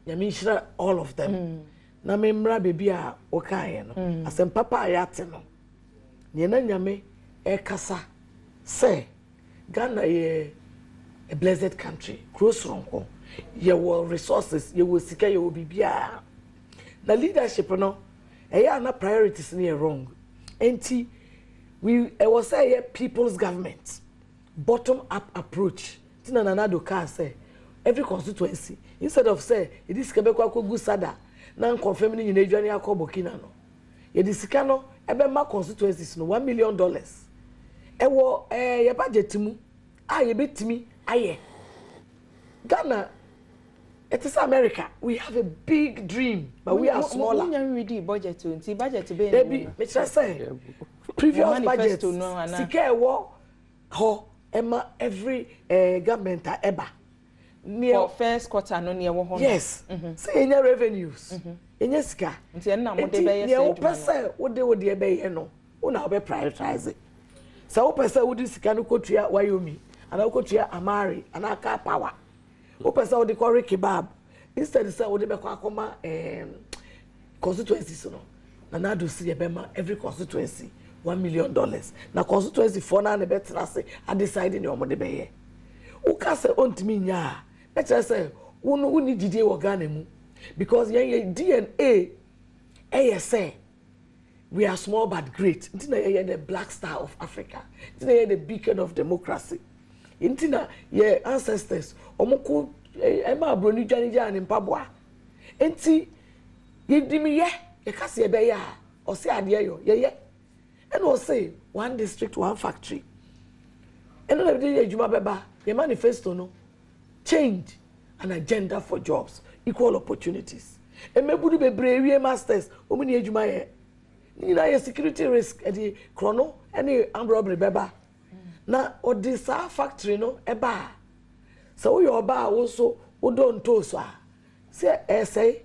Yamishra, all of them. Na memra baby a okaye no. Asem papa ayate no. Niena nyame e kasa say Ghana ye a blessed country. Cross ronko. Ye will resources, ye will sika ye will bibia. Na leadership no na priorities near wrong. Enti we was say people's government. Bottom up approach. Tina nanado ka say every constituency instead of say it is Quebec ko sada na confirm ni nyina adwane akobokina no. Ye disika no ebe ma constituencies no $1 million. Ewo ye budget mu ye betimi aye. Ghana, it is America. We have a big dream, but we are smaller. We don't read budget to be. Baby, me just say previous budget. Sika ewo ho Emma every government eba. For first quarter no near ho. Yes. Say any revenues. Any sika. Nti na mo de be yes. You person wo de be ye no. Una be prioritize. So wo person wo di sika no kotua Wyoming, ana kotua Amari, ana ka power. Wo person wo di kore kebab. Instead say wo de be akoma constituencies no. Na na do see be ma every constituency $1 million. Na constituency for na ne betra say I decide in your de be ye. Wo ka say ontimi nya. Better say wo ni didie wo Ghana mu because ye DNA say we are small but great. Intina ye the black star of Africa. Intina ye the beacon of democracy. Intina ye ancestors omoko ema broni jani mpaboa. Enti ye dimi ye kase ye be ya o se ade yo ye and o say one district one factory. And no be ye juma beba ye manifesto no change an agenda for jobs, equal opportunities. And mebudu be brave masters omuni ejuma ye. You know, security risk at the chrono, any armed robbery beba. Na or this factory no eba. So your bar also don't tosa. Say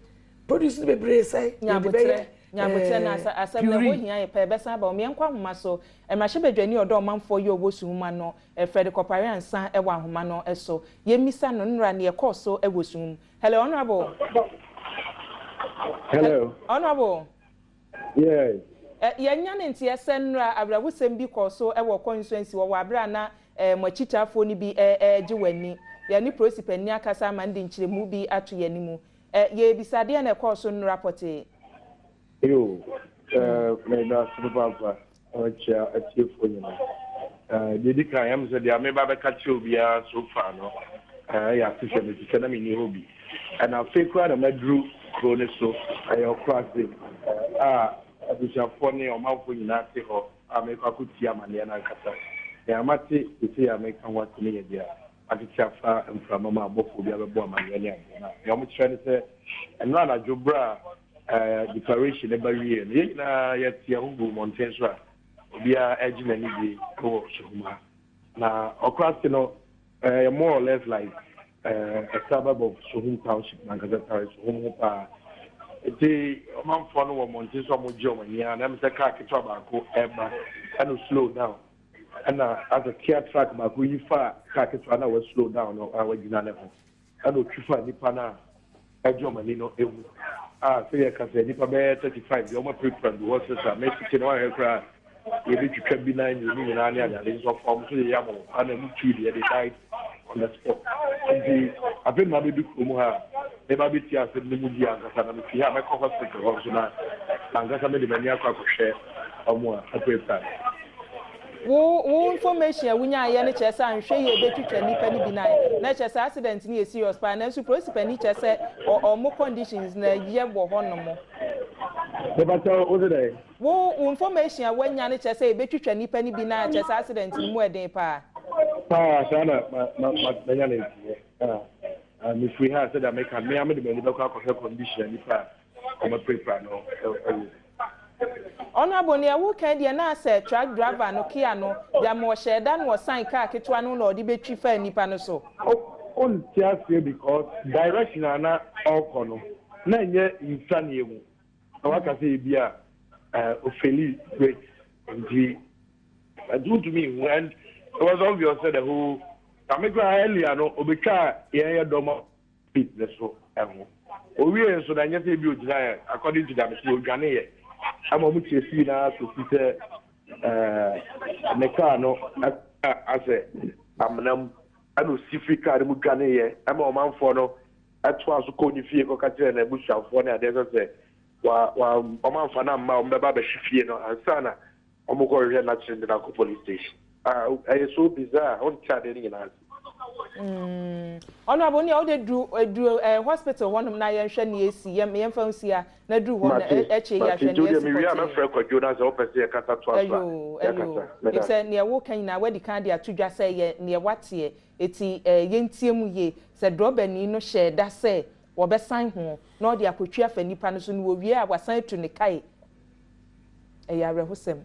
produce the baby say nyabotre na asem na wo hia ye pe besa ba o me nkwa homa so e ma hyebedwani odo manfo ye obosu homa no e Fred Kopare ansa e wa homa no eso ye misa no nra ne e koso e wosu. Hello honorable. Hello. Honorable. Yes. Yanya ne ntia senra abrawusem bi koso e wo constituency wo abra na mwachitafo ni bi gi wani ya ni prosipani akasa ma ndi nchiremu bi atu yanimu ye bisade na koso no rapport Yo me da subaba ocha atifo nyina dedika yam se dia me ba be ka che obia so far no ya fishe me fishe na me ni hobi and I fake na madru krone so ayo cross abusafo ne omafo nyina te ho ameka kuti amane na nkata ya mate iti ameka watu ne dia atichafa mframa ma abofo bia bebo amane ne na ya mo kyerɛ ne sɛ enra na jobra declaration eba wie ne na ya tie hubu mountain so obia ejina ni bi ko shuma na across no more or less like a suburb of Sohum Township na nkata Sohum pa the man for no Montes or Germany, and I'm the car Kitaba Emma and slow down. And as a care track, my going far, Kakitana was slow down or our level. I know Chifa Nipana, a Germany no ill. Say I can say Nipa 35, the Oma preferred horses are Mexican or aircraft. You need to can be 9, you mean Anya, and so form to the Yamo, and a Muki, they died on the spot. I've been maybe do Kumuha. Never be tears in the movie and if you have a hospital also now, and that's a many share or more at time. Wo information we nya ye ne chese anhwe ye betwitwa nipa ni bi na chese accident ni serious pa na su prosper chese o mo conditions na ye bo ho no mo. The battle over there. Wo information we nya ne chese e betwitwa nipa ni bi na chese accident ni mu eden pa. Sana and if we have said that make me am the medical condition if I'm a prepare no. Honorable ne wo kan dia na say truck driver no kia no dia mo sheda no sign car ketwa no na odi betwi fa nipa no so. On tia say because direction na all no na nye insane emu. Na waka say bia ofeli great and do to me when it was obvious that the whole Kameka earlier no obeka ye domo business so we are so that you say you according to them, you Ghanaian. I'm a much see now to see Mekano as a I don't see free card with Ghanaian. I'm a man for no. At once to call you fear Cocatia and a bush of one. There's a say, while a man for now, Baba Shifino and Sana, Omoko here not in the local police station. It's so bizarre. I won't chat any answer. Honorable, you already drew a hospital one of Naya Shani, Yam Fonsia, Nadu one, I'm afraid of Jonas opposite a catastrophe. It's a near walking now where the candy to just say near what's ye, it's a Yentium ye, said Robin, no share that say, or best sign home, nor the Aputia for Nipanson will be was signed to Nikai. A yara husem.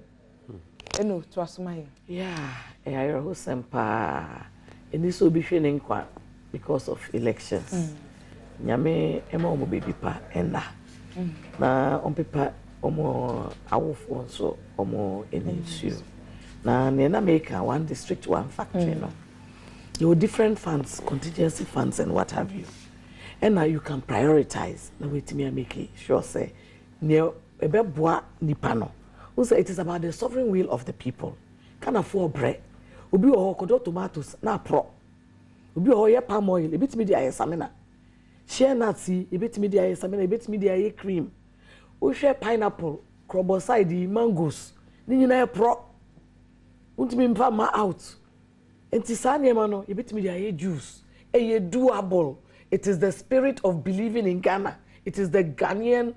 No, to us my. Yeah, a yara husem pa. And this will be feeling quite because of elections. Nyame ema omo baby pa enda. Na on paper omo awofo so omo eninsu. Na na make one district one factory no. You different funds, contingency funds and what have you. And now you can prioritize. Na wait me make sure say near ebeboa nipa no. Who say it is about the sovereign will of the people. Can afford bread. Obi o kodo tomatoes na pro obi o ye palm oil e bitimi dia yesamina share nuts e bitimi dia yesamina e bitimi dia ye cream o hwe pineapple crobo side mangoes ni nyina ye pro untimi mpa ma out enti sa niema no e bitimi dia ye juice e ye doable. It is the spirit of believing in Ghana. It is the Ghanaian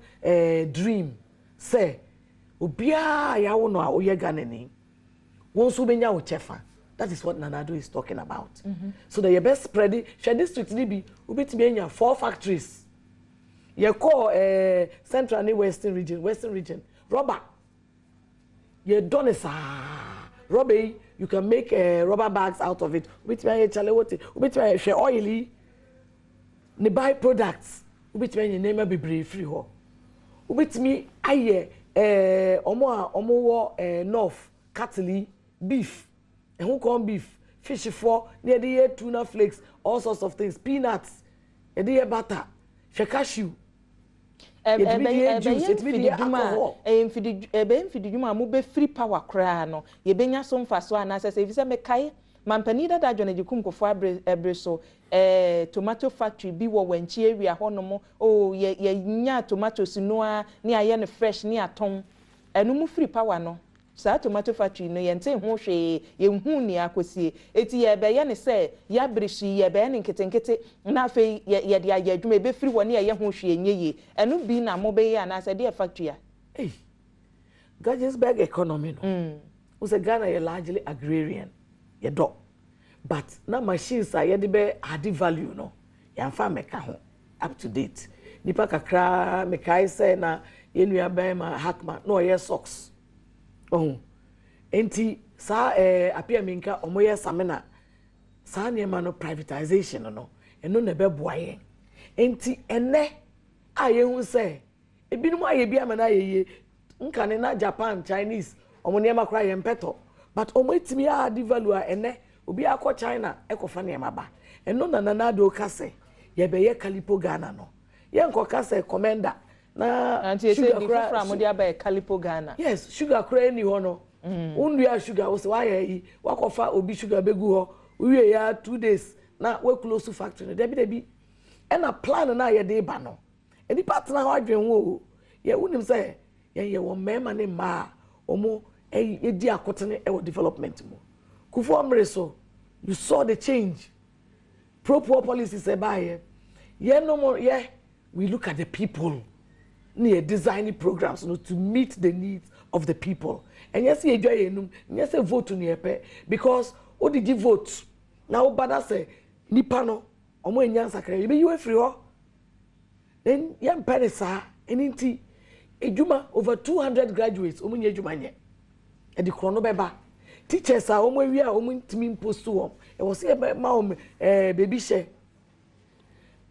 dream. Say obia ya wo no a o ye Ghana ni won so benya wo chefa. That is what Nanado is talking about. So the best spread it. Share district ni bi ubitimi 4 factories. You call central and western region. Rubber. You done it rubber. You can make rubber bags out of it. Ubitimi chale wote. Ubitimi share oily. Ni buy products. Ubitimi name be brave free ho. Ubitimi aye omo north cattle beef. And who corn beef, fish for near the year tuna flakes, all sorts of things, peanuts, and the butter, cashew. Mube free power crano. Ye benya some fast one as I say, if you say Mampanida da Johnny Jacunco for Ebreso, tomato factory, be what when cherry honomo, oh, ye nya tomatoes noa, near yen fresh near tom, and no free power no. Sa tomato factory no yente ho hwe ye hu ni akosie eti ye be ye ne se ya brishi ye be ne nketenkete na fe ye de ya adwuma be firi woni ye ho hwe nyeye enu bi na mo be ye na se de factory a Gagensburg economy no was a Ghana ye largely agrarian ye do but na machines are ye de be add value no ya fa meka ho up to date nipa kakra mekai se na ye nua ban ma hackman no ye socks. Oh, enti sa apia minka omoye samena sa niema no privatization no eno na beboa ye enti ene aye hu se ebinum aye bia mana ye nkane na Japan Chinese omo niema kra ye mpeto but omo etimi a di value a ene obi akọ China ekofa niema ba eno na Nanado kase ye be ye Calipo Ghana no ye nko kase commander na anti say di fufra mo dia ba Calipo Ghana. Yes, sugar cray ni ho no. Undua sugar wo se wa yi wakofa obi sugar begu ho. Uwie ya 2 days na we close factory. Debi and a plan na ye dey ba no. Eni partner ho adwen wo. Ye unim say ye wo mema ne ma omo ye di akotene e wo development mo. Kufu omre so you saw the change. Pro-poor policies e ba ye. Ye no more we look at the people. Near designing programs to meet the needs of the people. And yes, you yes, vote on your pay because what did you vote? Now, but say Nipano, or when young sacre, you free. Then young Peresa, and inti, a Juma over 200 graduates, Omunya Jumanya, and the chronobeba. Teachers are only we are only to mean post to them. It was here by mom, baby share.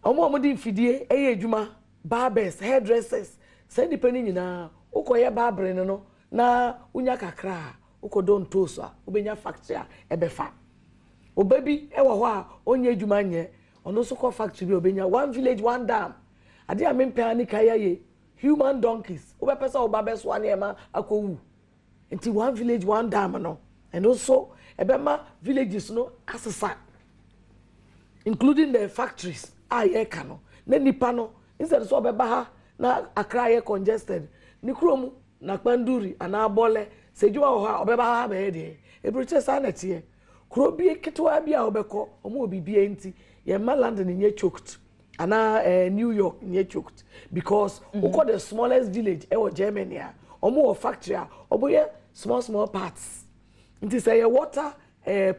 Omodi Fidie, a Juma. Barbers, hairdressers, send depending na ukoye barber no na unya kakra ukodon tosa ubenya factory ebefa obabi ewo ho a onye adwuma nye ono so ko factory obenya one village one dam ade a mempɛ ani kaya ye human donkeys obepesa obabeso anema akowu nti one village one dam no and also ebema villages no asesa including the factories ye ka no na nipa no instead so obeba ha na Accra ye congested ni kromu na Kpanduri ana abole sejua ho ha obeba ha be de ebruche sa na tie kro bi ketwa bi a obekọ omo obibie nti ye maland ni nye choked ana New York nye choked because uko the smallest village e Germany omo factory oboye small parts nti say water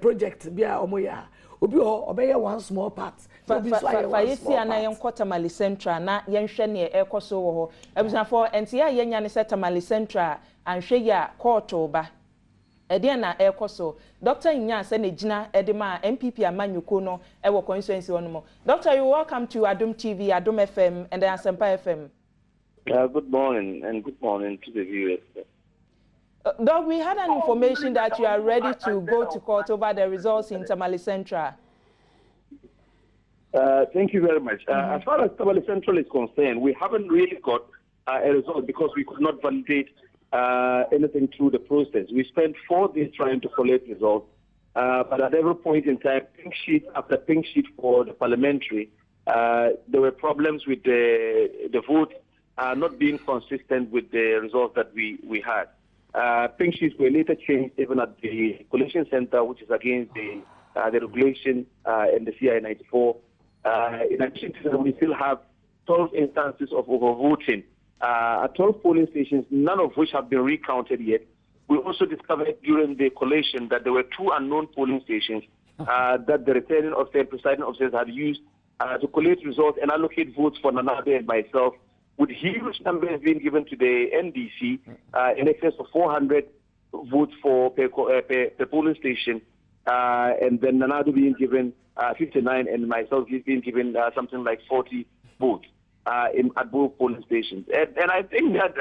project bi a omo ya obi ho obeye one small part obi so aye one small part ana yenko Tamale Central na yenhwe ne ekoso wo ho abusafo enti ya yenya ne se Tamale Central anhwe ya court ba ede na ekoso Dr. Inya se ne gina edema MPP amanyuko no ewo constituency wono Doctor, you welcome to Adom TV, Adom FM and Asempa FM. Good morning and good morning to the viewers. Doc, we had an information that you are ready to go to court over the results in Tamale Central. Thank you very much. As far as Tamale Central is concerned, we haven't really got a result because we could not validate anything through the process. We spent 4 days trying to collect results, but at every point in time, pink sheet after pink sheet for the parliamentary, there were problems with the vote not being consistent with the results that we had. Pink sheets were later changed even at the collation center, which is against the regulation and the CI 94. In addition to that, we still have 12 instances of overvoting at 12 polling stations, none of which have been recounted yet. We also discovered during the collation that there were 2 unknown polling stations that the returning officer and presiding officers had used to collate results and allocate votes for Nanabe and myself, with huge numbers being given to the NDC, in excess of 400 votes for per polling station, and then Nanado being given 59 and myself being given something like 40 votes at both polling stations. And I think that,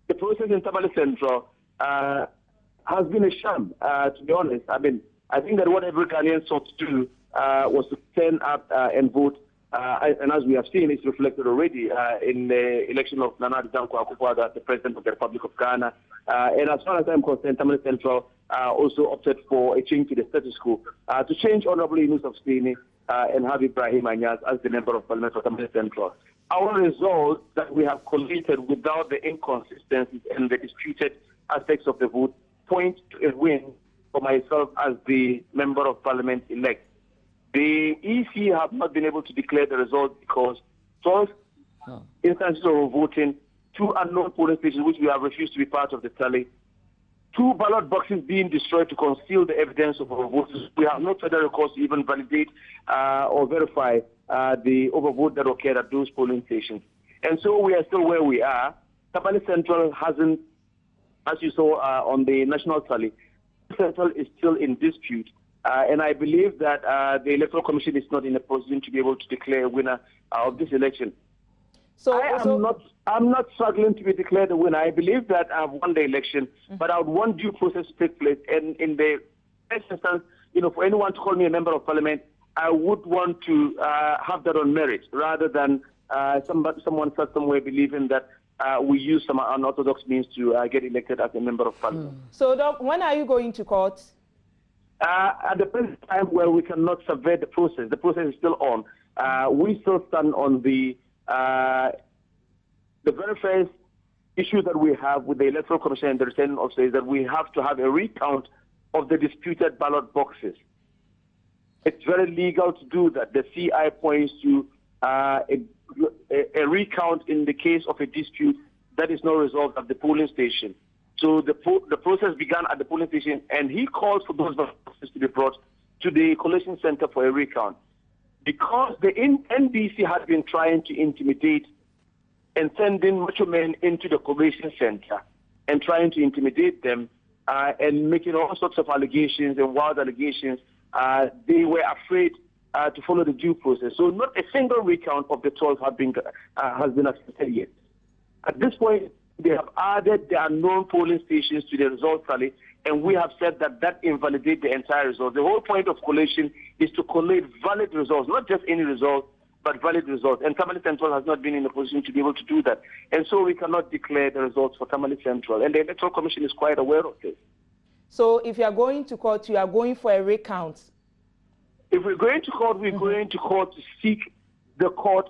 the process in Tamale Central has been a sham, to be honest. I mean, I think that what every Ghanaian sought to do was to turn up and vote. And as we have seen, it's reflected already in the election of Nana Danko Akufo-Addo, the President of the Republic of Ghana. And as far as I'm concerned, Tamale Central also opted for a change to the status quo, to change Honorable Yunus of Stini and have Ibrahim Anyas as the Member of Parliament for Tamale Central. Our results that we have collated without the inconsistencies and the disputed aspects of the vote point to a win for myself as the Member of Parliament elect. The EC have not been able to declare the result because 12 instances of voting, 2 unknown polling stations which we have refused to be part of the tally, 2 ballot boxes being destroyed to conceal the evidence of overvotes. We have no further recourse to even validate or verify the overvote that occurred at those polling stations. And so we are still where we are. Tamale Central hasn't, as you saw on the national tally, Central is still in dispute. And I believe that the Electoral Commission is not in a position to be able to declare a winner of this election. So I'm not struggling to be declared a winner. I believe that I've won the election, but I would want due process to take place. And in the first instance, for anyone to call me a member of parliament, I would want to have that on merit rather than someone sat somewhere believing that we use some unorthodox means to get elected as a member of parliament. So, Doc, when are you going to court? At the present time where we cannot subvert the process is still on. We still stand on the very first issue that we have with the Electoral Commission and the returning officer is that we have to have a recount of the disputed ballot boxes. It's very legal to do that. The CI points to a recount in the case of a dispute that is not resolved at the polling station. So the process began at the polling station, and he called for those boxes to be brought to the collation center for a recount. Because the NDC had been trying to intimidate and send in macho men into the collation center and trying to intimidate them and making all sorts of allegations and wild allegations, they were afraid to follow the due process. So not a single recount of the 12 has been accepted yet. At this point, they have added the unknown polling stations to the result tally, and we have said that invalidates the entire result. The whole point of collation is to collate valid results, not just any result, but valid results. And Tamale Central has not been in a position to be able to do that. And so we cannot declare the results for Tamale Central. And the Electoral Commission is quite aware of this. So if you are going to court, you are going for a recount? If we're going to court, we're going to court to seek the court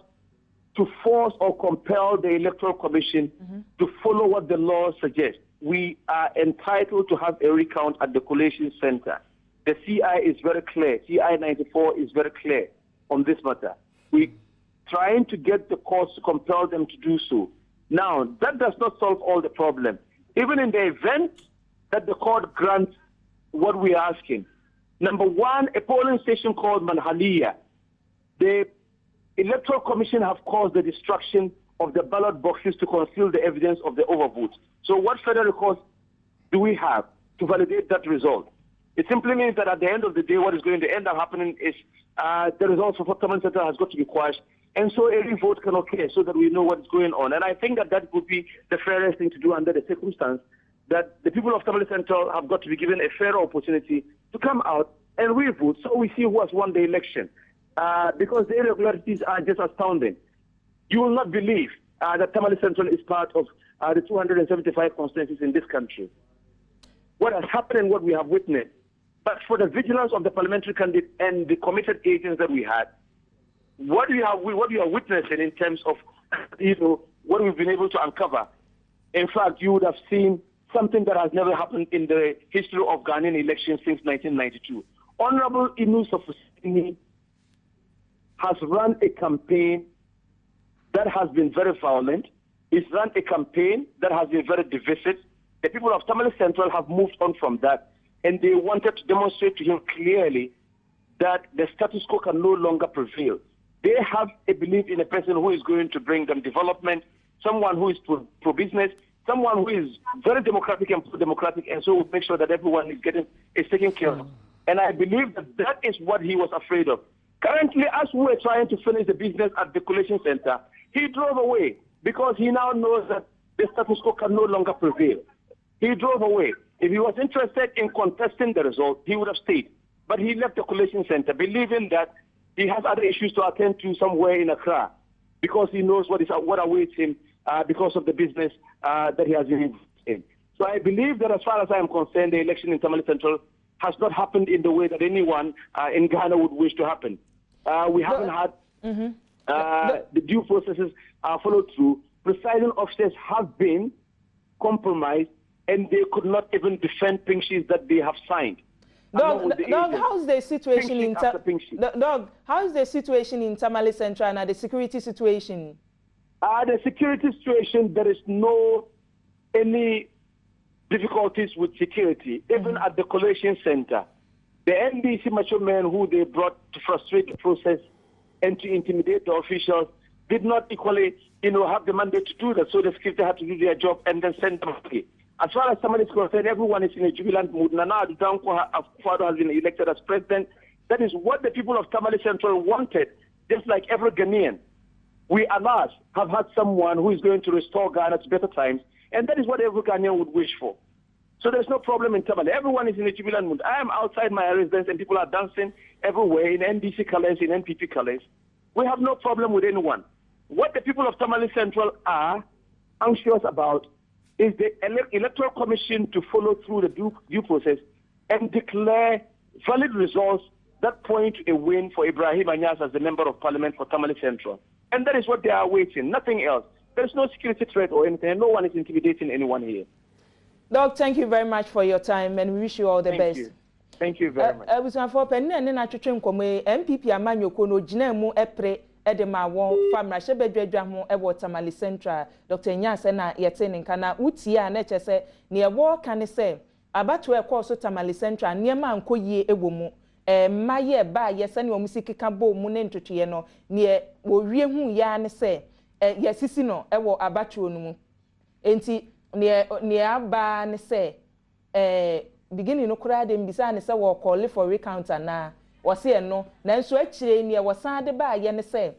to force or compel the Electoral Commission to follow what the law suggests. We are entitled to have a recount at the collation center. The CI is very clear. CI 94 is very clear on this matter. We're trying to get the courts to compel them to do so. Now, that does not solve all the problem. Even in the event that the court grants what we're asking, number one, a polling station called Manhalia, the Electoral Commission have caused the destruction of the ballot boxes to conceal the evidence of the overvote. So what further recourse do we have to validate that result? It simply means that at the end of the day, what is going to end up happening is the results for Tamale Central has got to be quashed. And so every vote can occur so that we know what is going on. And I think that that would be the fairest thing to do under the circumstance, that the people of Tamale Central have got to be given a fair opportunity to come out and re-vote so we see who has won the election. Because the irregularities are just astounding. You will not believe that Tamale Central is part of the 275 constituencies in this country. What has happened and what we have witnessed, but for the vigilance of the parliamentary candidate and the committed agents that we had, what we are witnessing in terms of what we've been able to uncover. In fact, you would have seen something that has never happened in the history of Ghanaian elections since 1992. Honorable Inu Sofusini has run a campaign that has been very violent. He's run a campaign that has been very divisive. The people of Tamale Central have moved on from that, and they wanted to demonstrate to him clearly that the status quo can no longer prevail. They have a belief in a person who is going to bring them development, someone who is pro-business, someone who is very democratic and pro-democratic, and so will make sure that everyone is taken care of. And I believe that that is what he was afraid of. Currently, as we were trying to finish the business at the collation center, he drove away because he now knows that the status quo can no longer prevail. He drove away. If he was interested in contesting the result, he would have stayed. But he left the collation center, believing that he has other issues to attend to somewhere in Accra, because he knows what awaits him because of the business that he has been involved in. So I believe that as far as I am concerned, the election in Tamale Central has not happened in the way that anyone in Ghana would wish to happen. We haven't had the due processes followed through. Presiding officers have been compromised, and they could not even defend pink sheets that they have signed. Dog, how's the situation in how is the situation in Tamale Central and the security situation? The security situation, there is any difficulties with security, even at the collation center. The NDC macho men who they brought to frustrate the process and to intimidate the officials did not equally, have the mandate to do that. So the security had to do their job and then send them away. As far as somebody is concerned, everyone is in a jubilant mood. Nana Adom has been elected as president. That is what the people of Tamale Central wanted, just like every Ghanaian. We, alas, have had someone who is going to restore Ghana to better times, and that is what every Ghanaian would wish for. So there's no problem in Tamale. Everyone is in a jubilant mood. I am outside my residence, and people are dancing everywhere in NDC colors, in NPP colors. We have no problem with anyone. What the people of Tamale Central are anxious about is the Electoral Commission to follow through the due process and declare valid results that point to a win for Ibrahim Anyas as the Member of Parliament for Tamale Central. And that is what they are awaiting, nothing else. There's no security threat or anything, and no one is intimidating anyone here. Doc, thank you very much for your time, and we wish you all the best. You. Thank you very much. MPP Amanyoko no gyina mu epre edema won famra shebedwadwa ho ewo Tamale Central Dr. Nyase na yete nka na utia na chese ne ewo kan se abato ekọ so Tamale Central niema ankoyie ewo mu maye ba yese ne omusikika bo mu ne ntotoye no ne owie hu ya ne se yesisi no ewo abato no mu enti ne aba ne se beginning no kura dem bisa ne se wo call for recount na wose no nanso akire ne wosan de ba ye ne se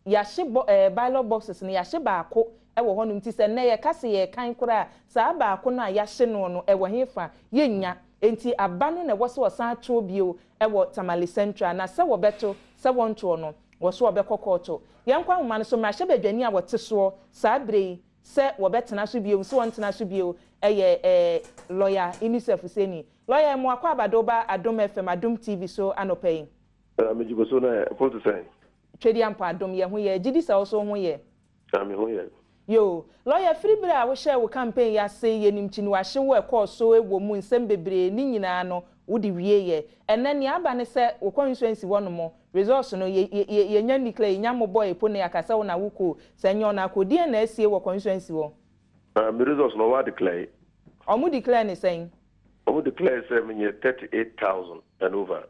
ya hye ballot boxes ne ya hye baako ewo honum ti se ne ye kase ye kan kura sa baako na ya hye no ewo hefa yenya enti aba no ne wose wosan atwo bio ewo Tamale Central na se wo beto se wonto no wo so obekọ court yen kwa homa no so mra hyebadwani a wote so sabre se wo betena so bio so wontena so bio lawyer Inisef Seni lawyer mo akwa abadoba Adom FM Adom TV so anopai mejibo so na for to say twedi ampa Adom ye ho ye gidi sa so ho ye me ho ye yo lawyer free a wo share wo campaign ya say yenim chi ni wa hye wo ekọ so ewo mu nsem bebre ni nyina no wo di wie ye enne ne aba ne se wo constituency wono mo resource no ye nya declare nya mo boy po ne akasa wo na wuko se nyo na akodi na asie wo constituency wo me resource no wa declare omu declare ne saying omu declare say me 38,000 and over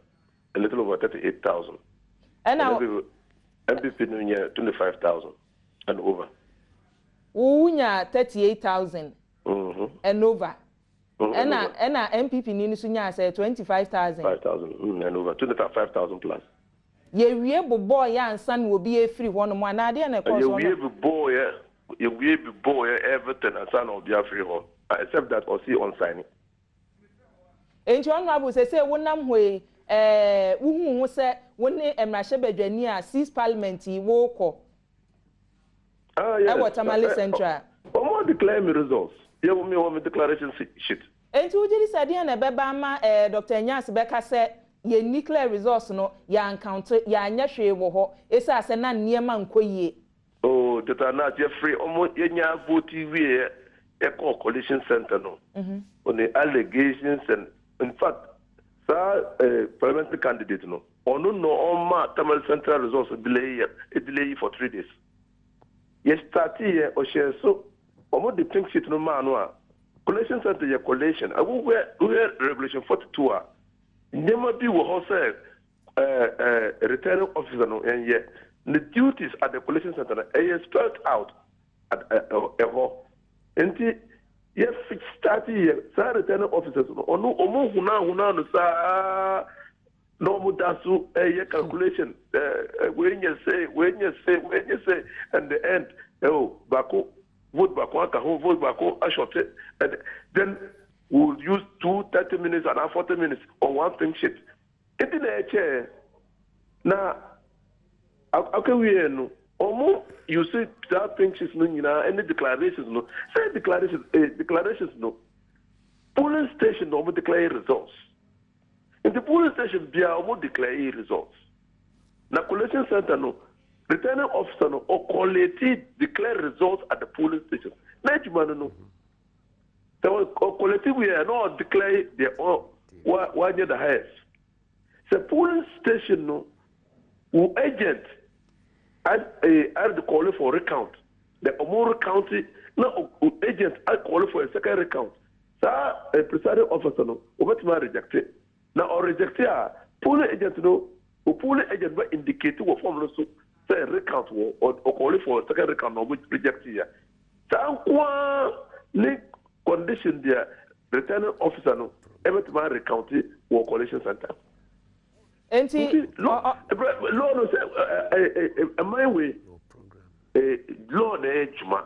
a little over 38,000 and now MPP no 25,000 and over unya 38,000 and over and MPP ni so nya say 25,000 5,000 and over 25,000 plus ye wie bobo ya ansa na obi e free one mo na ade na course ye wie bobo everything ansa na obi free one except that or see on signing enti onu abu se wonam hoi wuhu se woni emrahye badwani a 6 parliament wo ko yes Watermale Central omo declare me results ye wo me declaration sheet enti ujiri sade na beba ma Dr. Nyas beka se ye nuclear resource no ya encounter ya anya hwe wo ho esa ase na niema nkoyie oh data na je free omo ye nya vote wie e coalition center no on the allegations and in fact parliamentary candidate no ono no on ma Tamal Central resource delay for 3 days yes start here o share so omo the pink sheet no ma no a coalition center ye coalition awu where regulation 42 a never be wo ho say returning officer no and yet the duties at the coalition center are spelled out at enti yes start here sa returning officers no ono omo huna no sa no mo dasu calculation when you say and the end bako vote bako aka ho vote bako ashote and then we'll use 30 minutes and 40 minutes on one thing sheet it in a chair na okay we no omo you say that thing sheets no nyina any declarations no say declarations no polling station no declare results in the polling station bia omo declare results na collation center no returning officer no or collate declare results at the polling station na juma no so collective we are not declare the one the highest the polling station no who agent and the call for recount the Omoro County no agent I call for a second recount so a presiding officer no over rejected now or rejected polling agent no polling agent will indicate what form so say recount or call for a second recount no rejected here so condition there returning officer no every time recount or coalition center enti law no say my way law na ejuma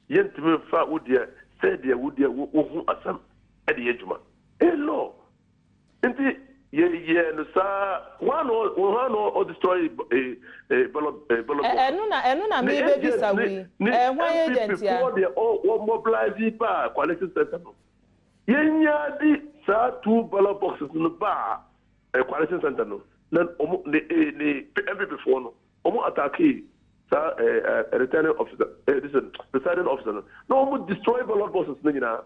yentime fa wodia say dia wodia wo hu asam e de ejuma law enti ye no sa one or destroy ballot enu na me be bisa wi hwan agent ya for the or mobilize ba coalition center no yenya di sa 2 ballot boxes no ba coalition center no na omo ne MVP before no omo attack sa returning officer listen presiding officer no omo destroy ballot boxes no nyina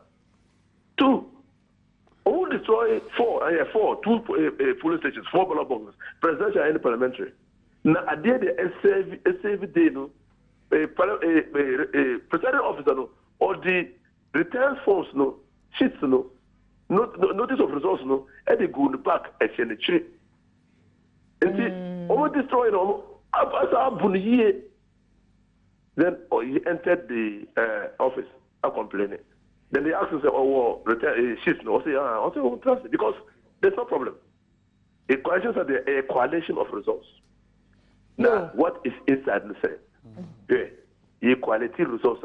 2 omo destroy 2 polling stations 4 ballot boxes presidential and parliamentary na adie de save day no presiding officer no or the return forms no sheets no notice of results no e dey go in the back e che ne chiri enti omo destroy no asa abuniye then he entered the office complaining then they asked him say return sheets no say trust because there's no problem a coalition are a coalition of results now what is inside the say equality resource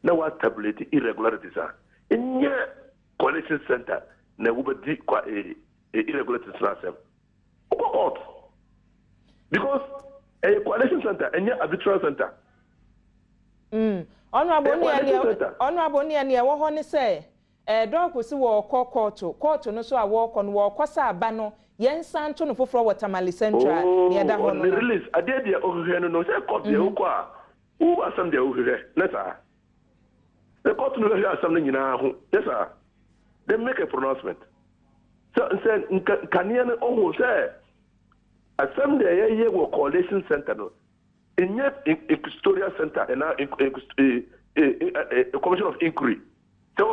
now what tabulate irregularities in coalition center na wo be irregularities na sem court because A coalition center, and yet arbitral center. Honorable Niania, what honey say? Dog was court, no so I walk on walk, Cosa Bano, Yen Santon for Watermali Central, near that one. Release, I did the Ohen, no, say, caught the Oqua. Who are some the Ohe? Yes, sir. The court will hear something in our home. Yes, sir. They make a pronouncement. So, Canyon almost say, at some day, a coalition center, in yet a custodial center, and a commission of inquiry. So,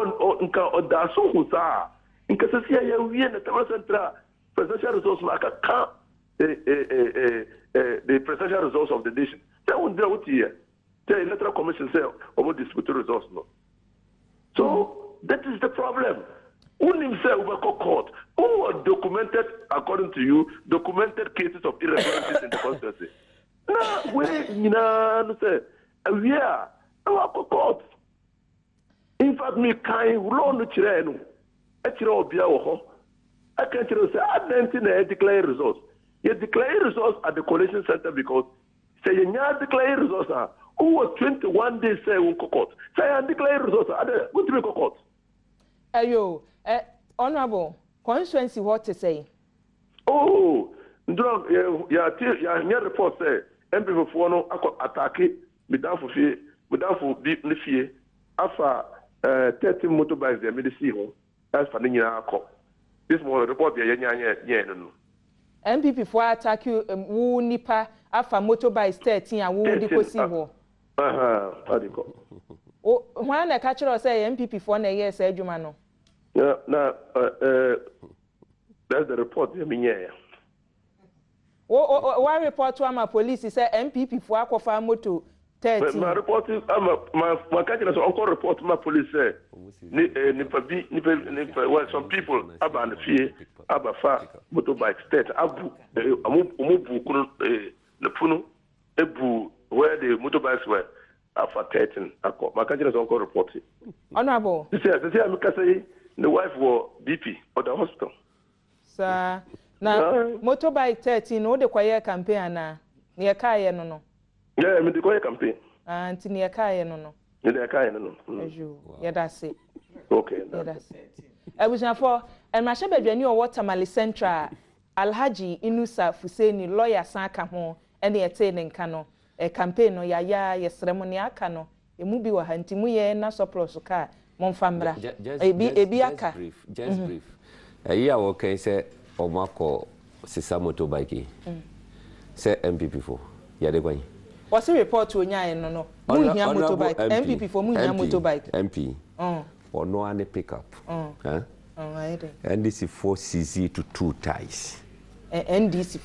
that's so who's are. In Cassia, we in the Tower Center, presidential resource market, the presidential resource of the nation. That won't do it here. The electoral commission say about disputed resource. No. So, that is the problem. Who himself over court, who are documented, according to you, documented cases of irregularities in the constituency. Now, we are our court. In fact, me can't run the children. I can't say, I didn't declare results. You declare results at the coalition center because say you declare results who was 21 days say court. Say I declare results at the good to court. Ayo, honorable constituency what to say? Oh, drug yeah report say MP for no attack me down for fear, without for deep fear after 30 motorbikes they made see home. That's for the this morning report no. MPP for attack you who nipa after motorbikes 13 and who di kosi ho. Oh, when I catch us say MPP for na year say adwuma no. Yeah, now that's the report you mean here. One report to my police say MPP for akofa moto 13. My report my catching us encore report to my police say some people about the fear about far motorbike state abu the puno ebu where the motorbikes were after 13 my catching us encore report. Honorable. This year I'm say the wife was BP at the hospital. Sir, now motorbike 13 no the choir campaign na near Kaya no. Yeah, me the choir campaign. And near Kaya no. Near Kaya no. Yeah, that's it. Okay. Yeah, that's it. I was now for and my shebe dwani o Watermali Central Alhaji Inusa Fuseni lawyer sanka ho ene ete ne nka no campaign no ya yesremo ne aka no emu bi wa hanti mu ye na surplus ka monfamra ebi aka just brief ya wo kan say omako sisa motorbike say MPP for ya de kwan what's the report onya no mu hia motorbike MPP for mu hia motorbike MP or no any pickup NDC 4 CZ to 2 ties NDC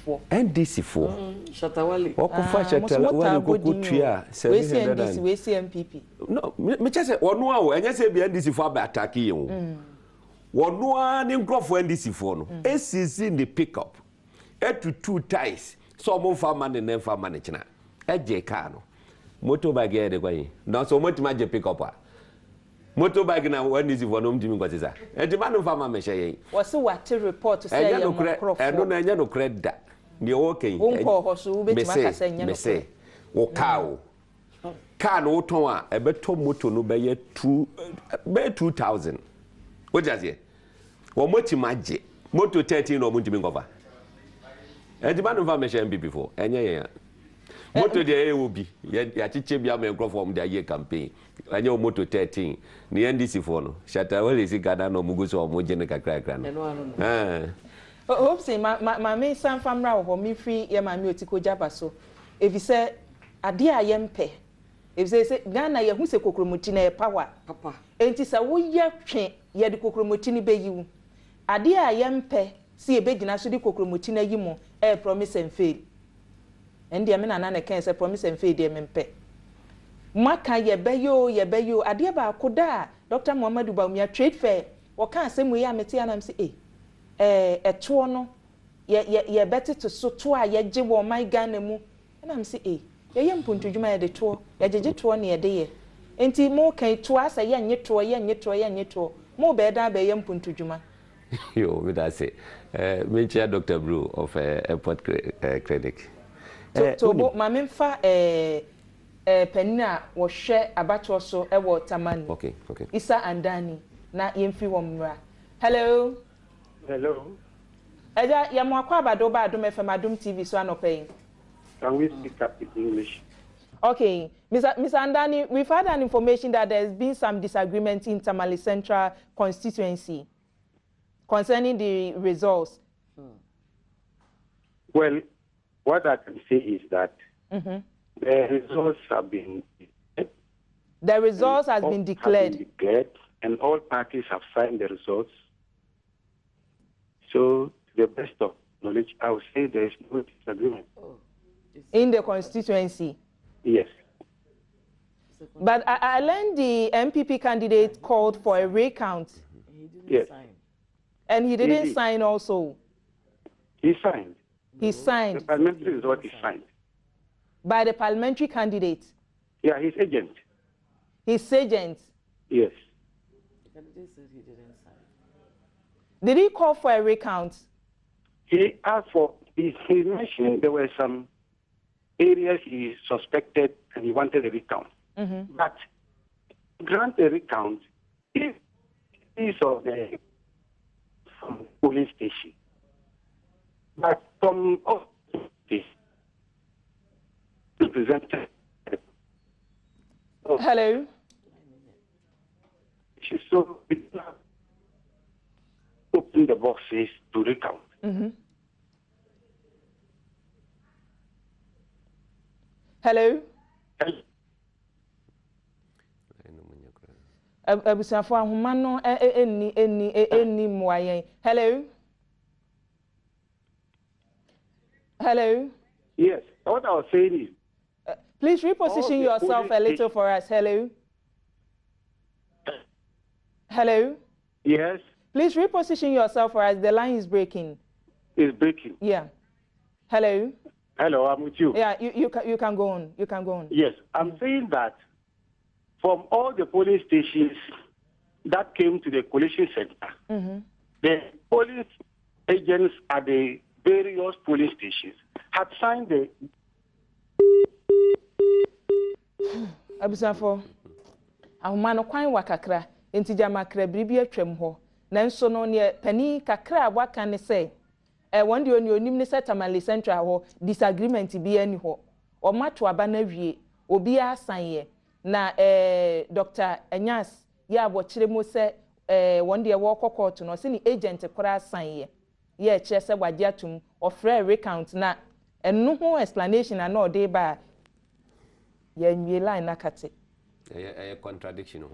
4 Shatawali okufa Shatawali kokutua 700 we see MPP no me chese onu awo enye se bi NDC 4 ba attack yin o wonu ani nkrofo NDC 4 no CZ in the pickup to 2 ties so mo fa man ne fa man china eje car no motorbike de kwa yin na so motima je pickup a motorbike na NDC 4 no mtimi kwatisa etima no fa ma me hye yin wose what report say ya nkrofo eno na enye no credit ni okay wonko hoso wo betima ka say enye no say wo car no ton a ebeto moto no be 2000 what does it wo motima je moto 13 no mtimi ngofa etima no fa me hye MPP 4 enye yen moto de obi ya chiche bia me nkrofo om de aye campaign anya moto 13 ni NDC 4 no Shatawali si gada no muguso omoje ne kakra no hope say ma me san famra wo mi free ye ma mi otiko jaba so if you say ade a ye mpe if you say Ghana ye hu se Kokromoti na e power papa enti sa wo ye twe ye de Kokromoti ni beyiwu ade a ye mpe si e begina so de Kokromoti na yimo e promise and fail endi me na na kan say promise and fail de me mpe maka ye beyo ade ba akoda Dr. Muhammadu Bawumia trade fair wo kan asemu ye amete anam say eto no ye beti to so to a ye gye wo my Ghana mu anam say ye mpuntudwuma ye de to ye gye to ne ye de ye enti mo kan to asa ye nye to mo be da be ye mpuntudwuma yo we that say me chair Dr. Brew of airport clinic Tobo mamemfa penina wo hwe abacho so ewo tamani. Okay. Isa Andani na yemfi wo mra. Hello. Eja yamo akwa abado ba Adom FM Adom TV so anopayin. Can we speak up in English? Okay, Mr. Andani, we've had an information that there's been some disagreement in Tamale Central constituency concerning the results. Well, what I can say is that the results have been declared. The results has been declared. And all parties have signed the results. So, to the best of knowledge, I would say there is no disagreement. In the constituency? Yes. But I learned the MPP candidate called for a recount. Yes. And he didn't sign also. He signed. He signed. The parliamentary result is signed. By the parliamentary candidate? Yeah, his agent. His agent? Yes. The candidate said he didn't sign. Did he call for a recount? He asked for, he mentioned there were some areas he suspected and he wanted a recount. But grant a recount if it is of the polling station. But from this represented. Hello. So we open the boxes to recount. Hello. Abusafo ahoma no enni moayen. Hello. Hello. Yes. What I was saying is, please reposition yourself a little for us. Hello. Hello. Yes. Please reposition yourself for us. The line is breaking. It's breaking. Yeah. Hello. Hello, I'm with you. Yeah, you can go on. You can go on. Yes, I'm saying that from all the polling stations that came to the collation center, the polling agents at the various polling stations had signed the. Abusafo, ahoma no kwan wakakra enti jama kra biribi atwam ho nanso no ne pani kakra waka ne se one day onim ne set Tamale Central ho disagreement bi ani ho o mato aba na wie obi asanye na Dr. Anyas ya bo kire mo se one day wo court no se ni agent kora asanye ye kire se wade atum ofre recount na enu ho explanation na no dey ba ya nwie line na kate contradiction.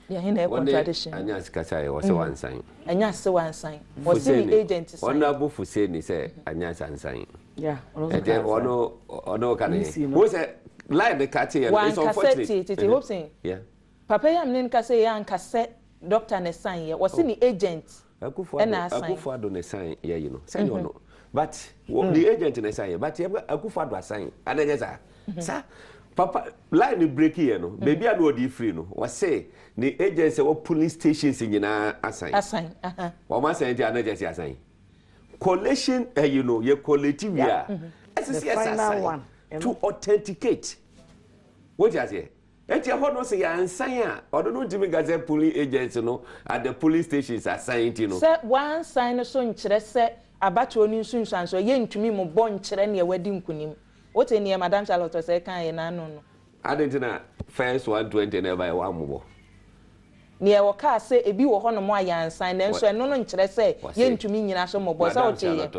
Yeah, in a contradiction. Anyas Kasai was one sign. Anyas one sign. Was the agent sign? Honorable Fuseni say Anyas and sign. Yeah. Ono can who say like the cat here is unfortunate. Hope saying. Yeah. Papa yam nin kase yan kase doctor ne sign here. Was the agent? Akufo ne sign here, you know. Sign or no. But the agent ne sign, but Akufo sign. And then sir. Papa, line the break here, no. Baby, I know the free, no. Was say the agents or police stations in assign. Or my saying the agency assign. Collation, you know, your collective year. The final one to authenticate. What you say? And you have say and sign. Or don't even get police agents, you know, at the police stations assigned, you know. Say one sign so in say about your new soon, so yen to me mo born children your wedding kunim. What in here, Madam Charlotte say can no. I didn't know first 120 never one more. Near waka say e bi wo ho no mo ayan sign na so no nkyere say ye ntumi nyina so mo bo say o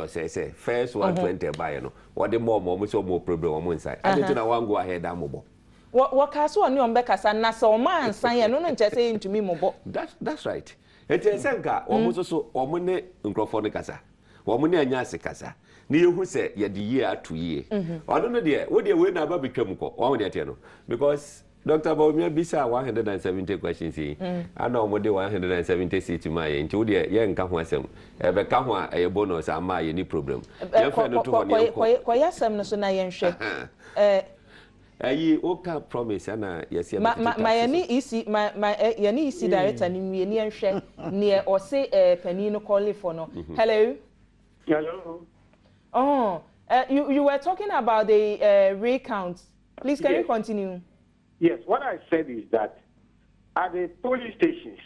che say first 120 buy no what the more so more problem o mo inside. I didn't know one go ahead am mo. Waka so oni on be kasa na so o man sign ye no nkyere say ntumi mo bo. That's right. It is senka o mo so o mo ne nkrofo ne kasa. O mo ne anya se kasa. Ni yehu se ye the year to year. I don't know there. What the way na ba betwam ko. O dey no. Because Dr. Baumia bisa 170 questions here. I know mo dey 170 seats my nti wo dey ye nka ho asem. E be ka ho a e bonus ama ye ni problem. Ye fa no to ho ne ko. Ko yasem no so na ye nhwe. Ayi oka promise na yes ye. Ma yani isi yani isi director ni nwie ni nhwe ne o se pani no call for no. Hello. Hello. Oh, You were talking about the recount. Please, can you continue? Yes, what I said is that at the polling stations,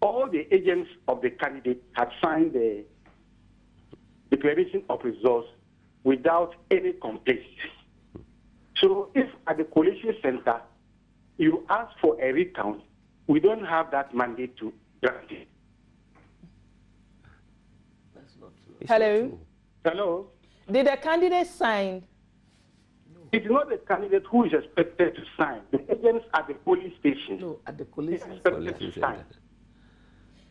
all the agents of the candidate had signed the declaration of results without any complaints. So if at the collation center you ask for a recount, we don't have that mandate to grant it. That's not true. Hello? Hello? Did the candidate sign? It's not the candidate who is expected to sign. The agents at the polling station. No, at the collation expected to sign.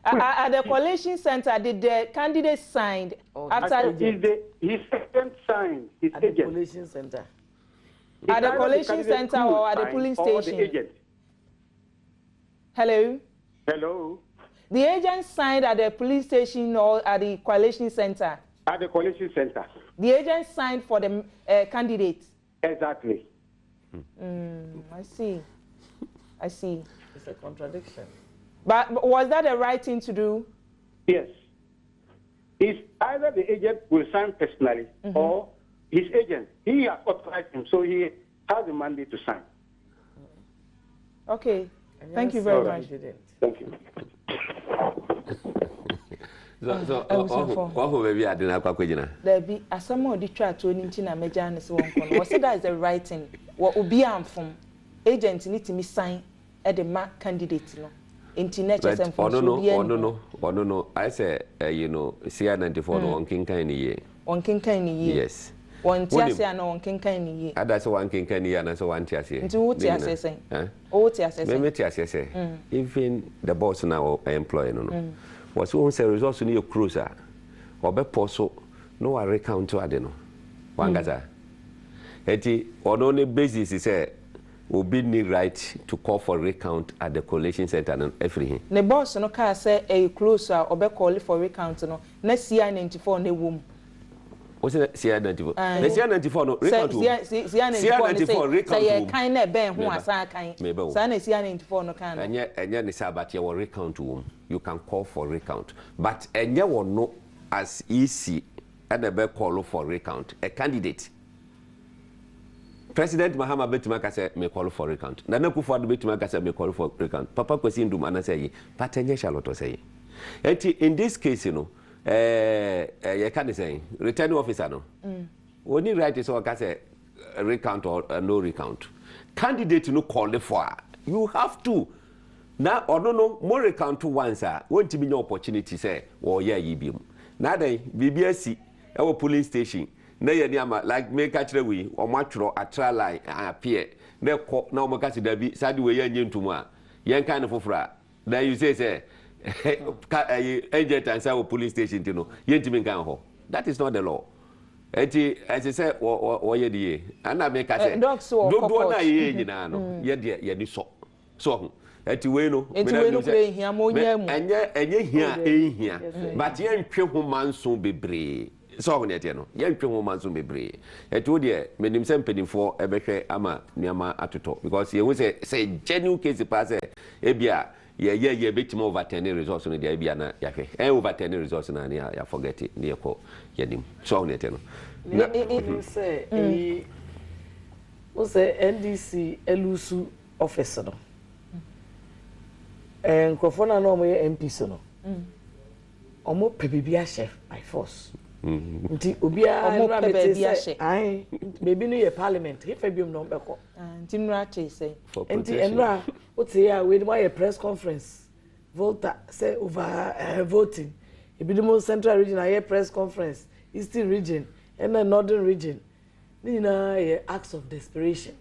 At the collation center, did the candidate sign after his agent signed? His at the agent. collation center. At the collation center or at the polling station? The agent. Hello? Hello? The agent signed at the police station or at the collation center? At the collation center. The agent signed for the candidate? Exactly. I see. I see. It's a contradiction. But was that the right thing to do? Yes. It's either the agent will sign personally or his agent. He has authorized him, so he has the mandate to sign. Okay. Thank you very much. Thank you. So, baby, I didn't have There be a someone the try to na mejanis one. Was that is the right thing? What ubi am from agent need to me sign at the mark candidate no. Internet and from no. I say, you know, CR94 no one king kind of one king kind of yes. One tiasia no one king kind of year. That's one king kind of and so one tiasia. Into what tiasia saying? Oh, tiasia. Maybe tiasia say. Even the boss now employee no. Was one say resource in your cruiser or be poso no a recount to adeno. One gaza. Eti on only basis is say will be need right to call for recount at the collation center and everything. The boss no car say a closer or be call for recount no. Next year 94 ne womb. What's it CR94? The CR94 no recount. CR94 recount. Say kind na ben ho asa kan. Say na CR94 no kan. Enya ni sabat your recount womb. You can call for recount. But enya will no as easy and be call for recount. A candidate. President Mahama Betumaka said, may call for recount. Nana Kufuor Betumaka said, may call for recount. Papa Kwesindum Anasay, but Tanya Charlotte say. In this case, you know, you can't say, returning officer, no. When you write this, or can say, recount or no recount. Candidate no call for. You have to. Now, or no, more recount to one, sir. Won't be no opportunity, say, or yeah, ye be. Now, they, BBSC, our police station. Na ye niama like make catch the we or matro a try line appear na na o makasi da bi sadi we ye nyentumu a yen kind of ofra then you say agent and say police station you know yentimi kan ho that is not the law enti as I say o ye die ana make say do na ye nyina no ye de ye ni so enti we no pre hia mo nya mu enye hia but ye ntwe ho manso bebre so when yet no yen twe ho manso bebre eto de menim se mpenifo ebehwe ama niama atoto because ye we say genuine case pass e bia ye betima overturn results no dia bia na yahwe overturn results na ya forget it ne ko yanim so when yet no say o say NDC elusu office no nkofona no mo ye MP so no omo pebibia chef by force nti obia no abete say ai baby no ye parliament he fabium no mbeko nti nura che say nti enra otie ya we dey press conference volta say over voting ebidumo central region aye press conference eastern region and the northern region ni na ye acts of desperation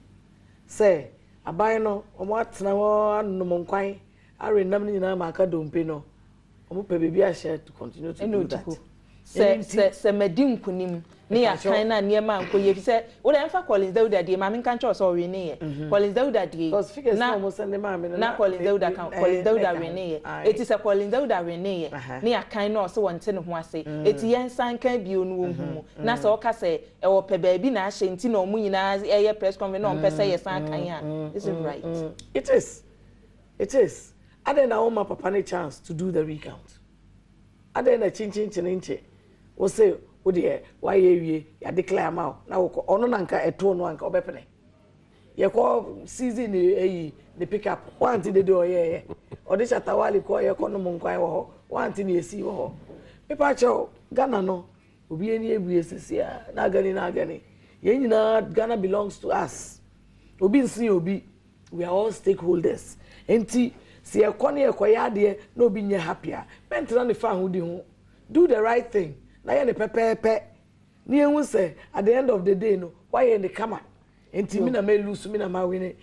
say aban no omo atena wo anom nkwan are nam ni na maka dompe no omo pe baby a share to continue to do that se medin kunim ne ya kan na niema anko ye fi se wo dem fa Collins Dauda de ma men kan cho so we ne ye Collins Dauda de na mo send ma me na Collins Dauda kan Collins Dauda we ne ye eti se Collins Dauda we ne ye ne ya kan na so wonte ne ho ase eti yen san kan bi onu wo hu na se o ka se e wo pe ba bi na ahye nti na omu nyina ye press conference na on pe se ye san kan ya this is right it is ade na oma papa ne chance to do the recount ade na chinchin we say wo de why ye ya declare ma na wo ono na nka eto no anka obepene ye ko season eyi the pick up one thing they do ye odi chatawali ko ye ko no mo nkwan wo ho one thing esi wo ho pepa cho Ghana no obi eni ebue sisia na gani ye nyina Ghana belongs to us obi nsi obi we are all stakeholders enti si ekọ na ekoya de na obi nye happier mentra ne fa ho di ho do the right thing na ye ne pepepe ni ehun say at the end of the day no why ye ne kama enti mi na me lose mi na ma win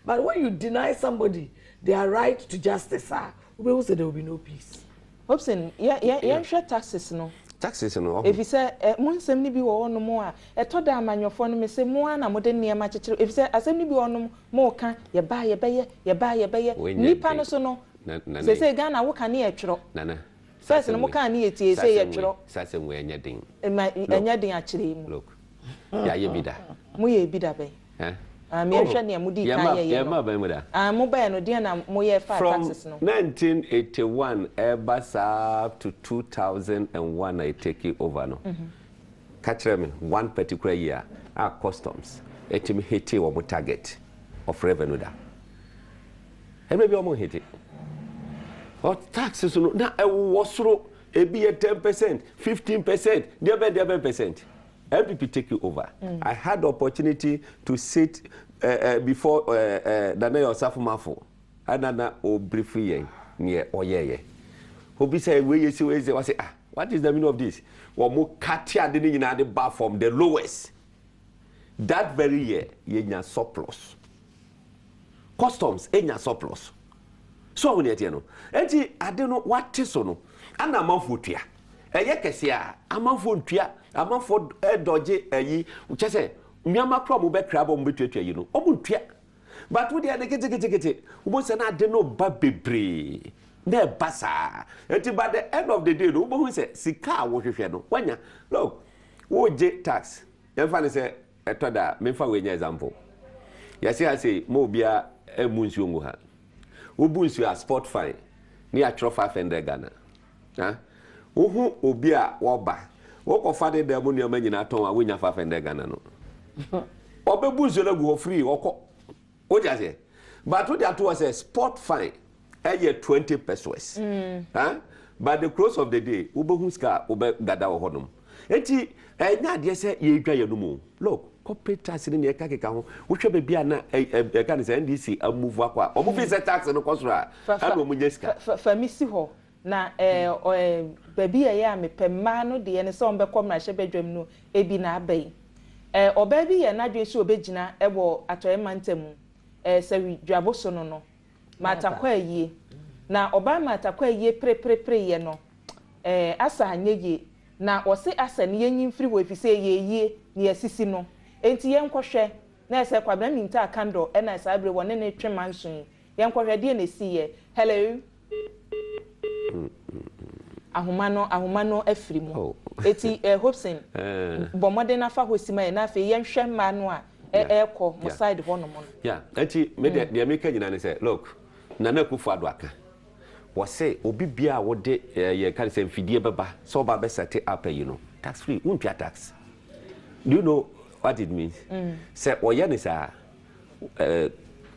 but when you deny somebody their right to justice we will say there will be no peace. Hobson yeah share taxes no if you say monsem ni bi wo no mo a eto da amanyofo no me say mo na mo de niema chechire if you say asem ni bi wo no mo ka ye ba ye beye nipa no so no say Ghana wo ka na ye twero nana first no mo ka na ye tie say ye twero sasem we enya din enya din a kire mu look ya ye bida mo ye bida be me hwe ne mo di kan ye ma ba mu da mo ba no dia na mo ye fa taxes no 1981 ebasa to 2001 I take it over no catch me one particular year our customs etimi hiti wo target of revenue da e maybe o hiti or taxes no na e wo soro e be 10% 15% there be 10%. LPP take you over. I had the opportunity to sit before Daniel Safumafo. Anana o briefly near Oyeye. Who be say we say what is the meaning of this? Or more Katia didn't in the bar from the lowest. That very year, yenya surplus. Customs enya surplus. So when you know, I don't know what is no. And I'm off with you. Eye kesia amanfo ntua amanfo doje ayi uche se nyama pro mo be krabo mo betuatua yi no omo ntua but we dey kete ubo se na de no ba bebre na basa enti by the end of the day no ubo se sika wo hwehwe no wanya look wo je tax yemfa ne se etoda memfa we nya example yesi ase mo bia emunsuo ngo ha obunsuo a sport fine ni a tro 500 Ghana ha ohu obi a woba wokofa de dem ne ma nyina ton a wonya 500 Ghana no obebu nzo na go free woko o jase but what that was a sport fine eye 20 pesos huh but the close of the day obehu ska obe dada wo hodom enti enya de se ye dwa ye no mu look corporate tax ni e ka keka ho wo hwe be bia na e ka ne se NDC amove akwa omo fi se tax no kosura ana omo nyeska fa misi ho na baby ya me pemma no de ne so mbe komra hye bedwam no ebi na abai obabi ya na dwe so obegina ebo atoye mantamu se dwaboso no matakwa yie na oba matakwa yie pre ye no asa anyeye na ose asa ne yenyi mfiri wo efise yeye ne asisi no enti yenkohwe na ese kwabra minta akando na esa abre wone ne twemansun yenkohwe de na siye hello ahumano afirimu eti Hobson bomode na fa hosima na fa yenhwe ma no a ekọ mo side ho no mo yeah eti me de America nyina ne say look Nana Akufo-Addo aka wo say obi bia wo de ye kan say mfidie beba so ba be set up you know tax free untua tax do you know what it means say oye ne sa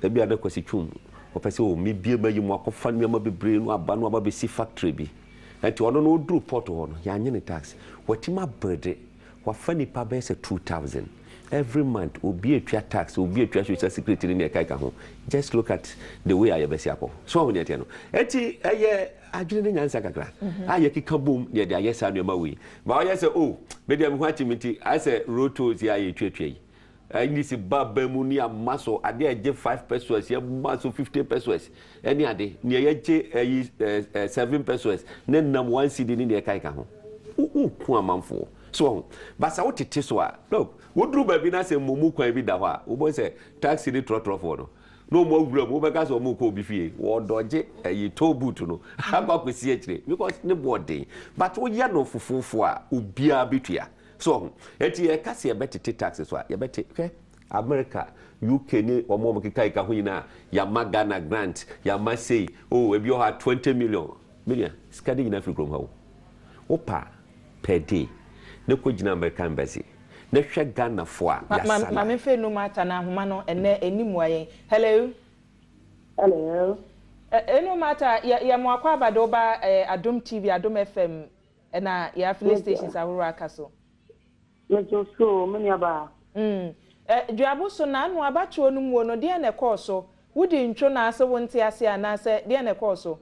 bia na kwasi twum o pese o me bia ba yimu akofa nneema bebre no aba no aba be si factory bi enti ono no dru port ho no ya nye ne tax watima birthday wa fani pa be say 2000 every month obi etwa tax obi etwa social security ni e kai ka ho just look at the way I besi akọ so ho ne ete no enti eye adwene ne nyansa kakra aye kika bom ne de aye sa no ma wi ba oye say oh be dem ho atimiti I say roto ti aye twetwe yi ini si baba mu ni amaso ade eje 5 pesos ye maso 50 pesos eni ade ni eje 7 pesos ne nam 1 cedi ni e kai ka ho ku amanfo so basa wo tete so a look wo dru ba bi na se momu kwan bi da ho a wo bo se taxi ni trotro no mo wura mo be ka so mo ko bi fie wo doje yi to boot no akwa kwesi akire because ne body but wo ye no fofofo a obia betua so eti e ka se e betete taxes so a ye bete okay America UK ni omo kikai ka ho nyina ya Ghana grant ya ma say oh e bi o ha 20 million skadi nyina free from ha wo pa per day ne ko gina American embassy ne hwe Ghana fo a ya sala ma me fe no mata na homa no ene animu ayen hello eno mata ya mo akwa abado ba Adom TV Adom FM na ya affiliate stations ahoro akaso me so me aba duabo so na anu abacho no mu no de na course wudi ntwo na ase wonte ase anase de na course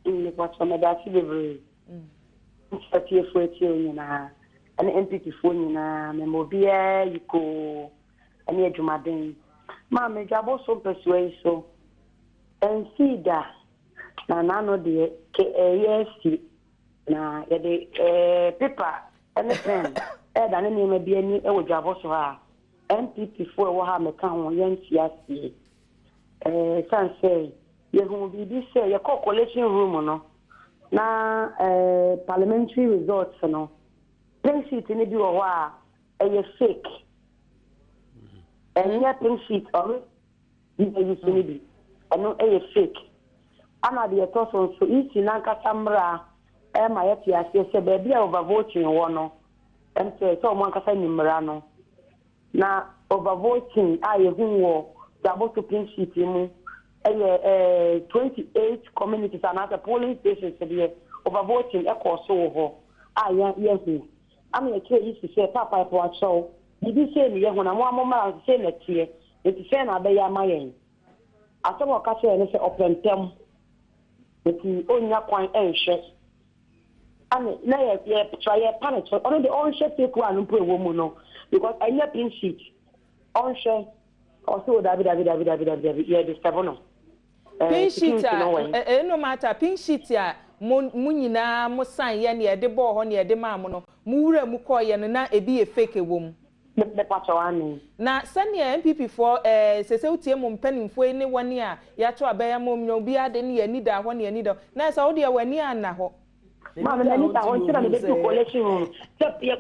ni kwacho me da si bebre fatie fueti onyina ane entity fo nyina me mobia yiko ane adwumaden ma me duabo so persuade so ensida na nano de yes na yede paper ene pen da ne me bia ni e wo duabo so ha NPP for wo ha me kan ho yentiasie san say ye hu bibi say ye collection room no na parliamentary results no pink sheet ni bi wo ha e fake ya pink sheet or you see bi no e fake ana de to so isi na nkasa mra e ma yetiasie se ba bia overvoting wo no say so mo nkasa ni mra no na overvoting ayehu wo double to pink sheet mu 28 communities and other polling stations there overvoting e course ho yehu am ye kire yi se papa po show bibi se ni yehu na mo amoma se na tie eti se na be ya mayen asobo ka se ne se opentem eti onya kwan enhwe ane na ye try panic on the on share people anu pro wo mu no because I never pink sheet on share also David yeah the seven pink sheet no matter pink sheet ya mu nyina mu sign ye na de ball ho na de ma mu no mu wura mu call ye na ebi ye fake wo mu me pacho ani na sane MPP for sese utie mu mpanimfo ni wani a ya to abaya mu nyo bi ade ne ani da ho ne ani da na sa wo de wani ana ho ma me ni ta ho tira me de collection room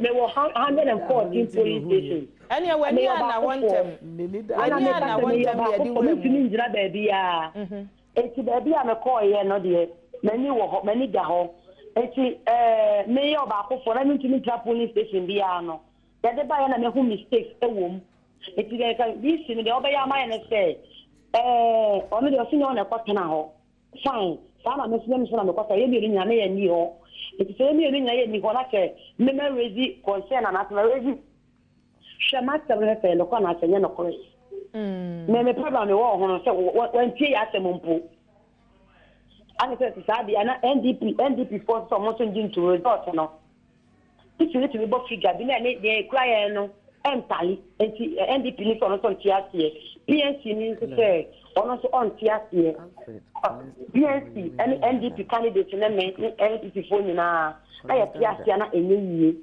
me wo 114 police stations ani wani ana wontem wani ana wontem ya di wura mu njira ba bia enti ba bia me call ye no de mani wo ho mani ga ho enti me yo ba ko for na ntimi tra police station bia no ya de ba ya na me hu mistakes e wo mu enti ga ka this ni de obeya ma ya na say onu de osinyo na kwatena ho fine sana me sinemi sana me kwata ye bi nya na ye ni ho enti se mi nya ye ni ho na ke me me raise concern na na raise shema tabre fe lo kwa na tenya no kore me problem me wo ho no se wan tie ya asem mpo ani se sabi ana NDP for so mo so njin to result no ti bo figure bi na ne cry no entali enti NDP ni so no so tiasie PNC ni se ono so on tiasie PNC and NDP candidate na me NDP for nyina na ya tiasie na enye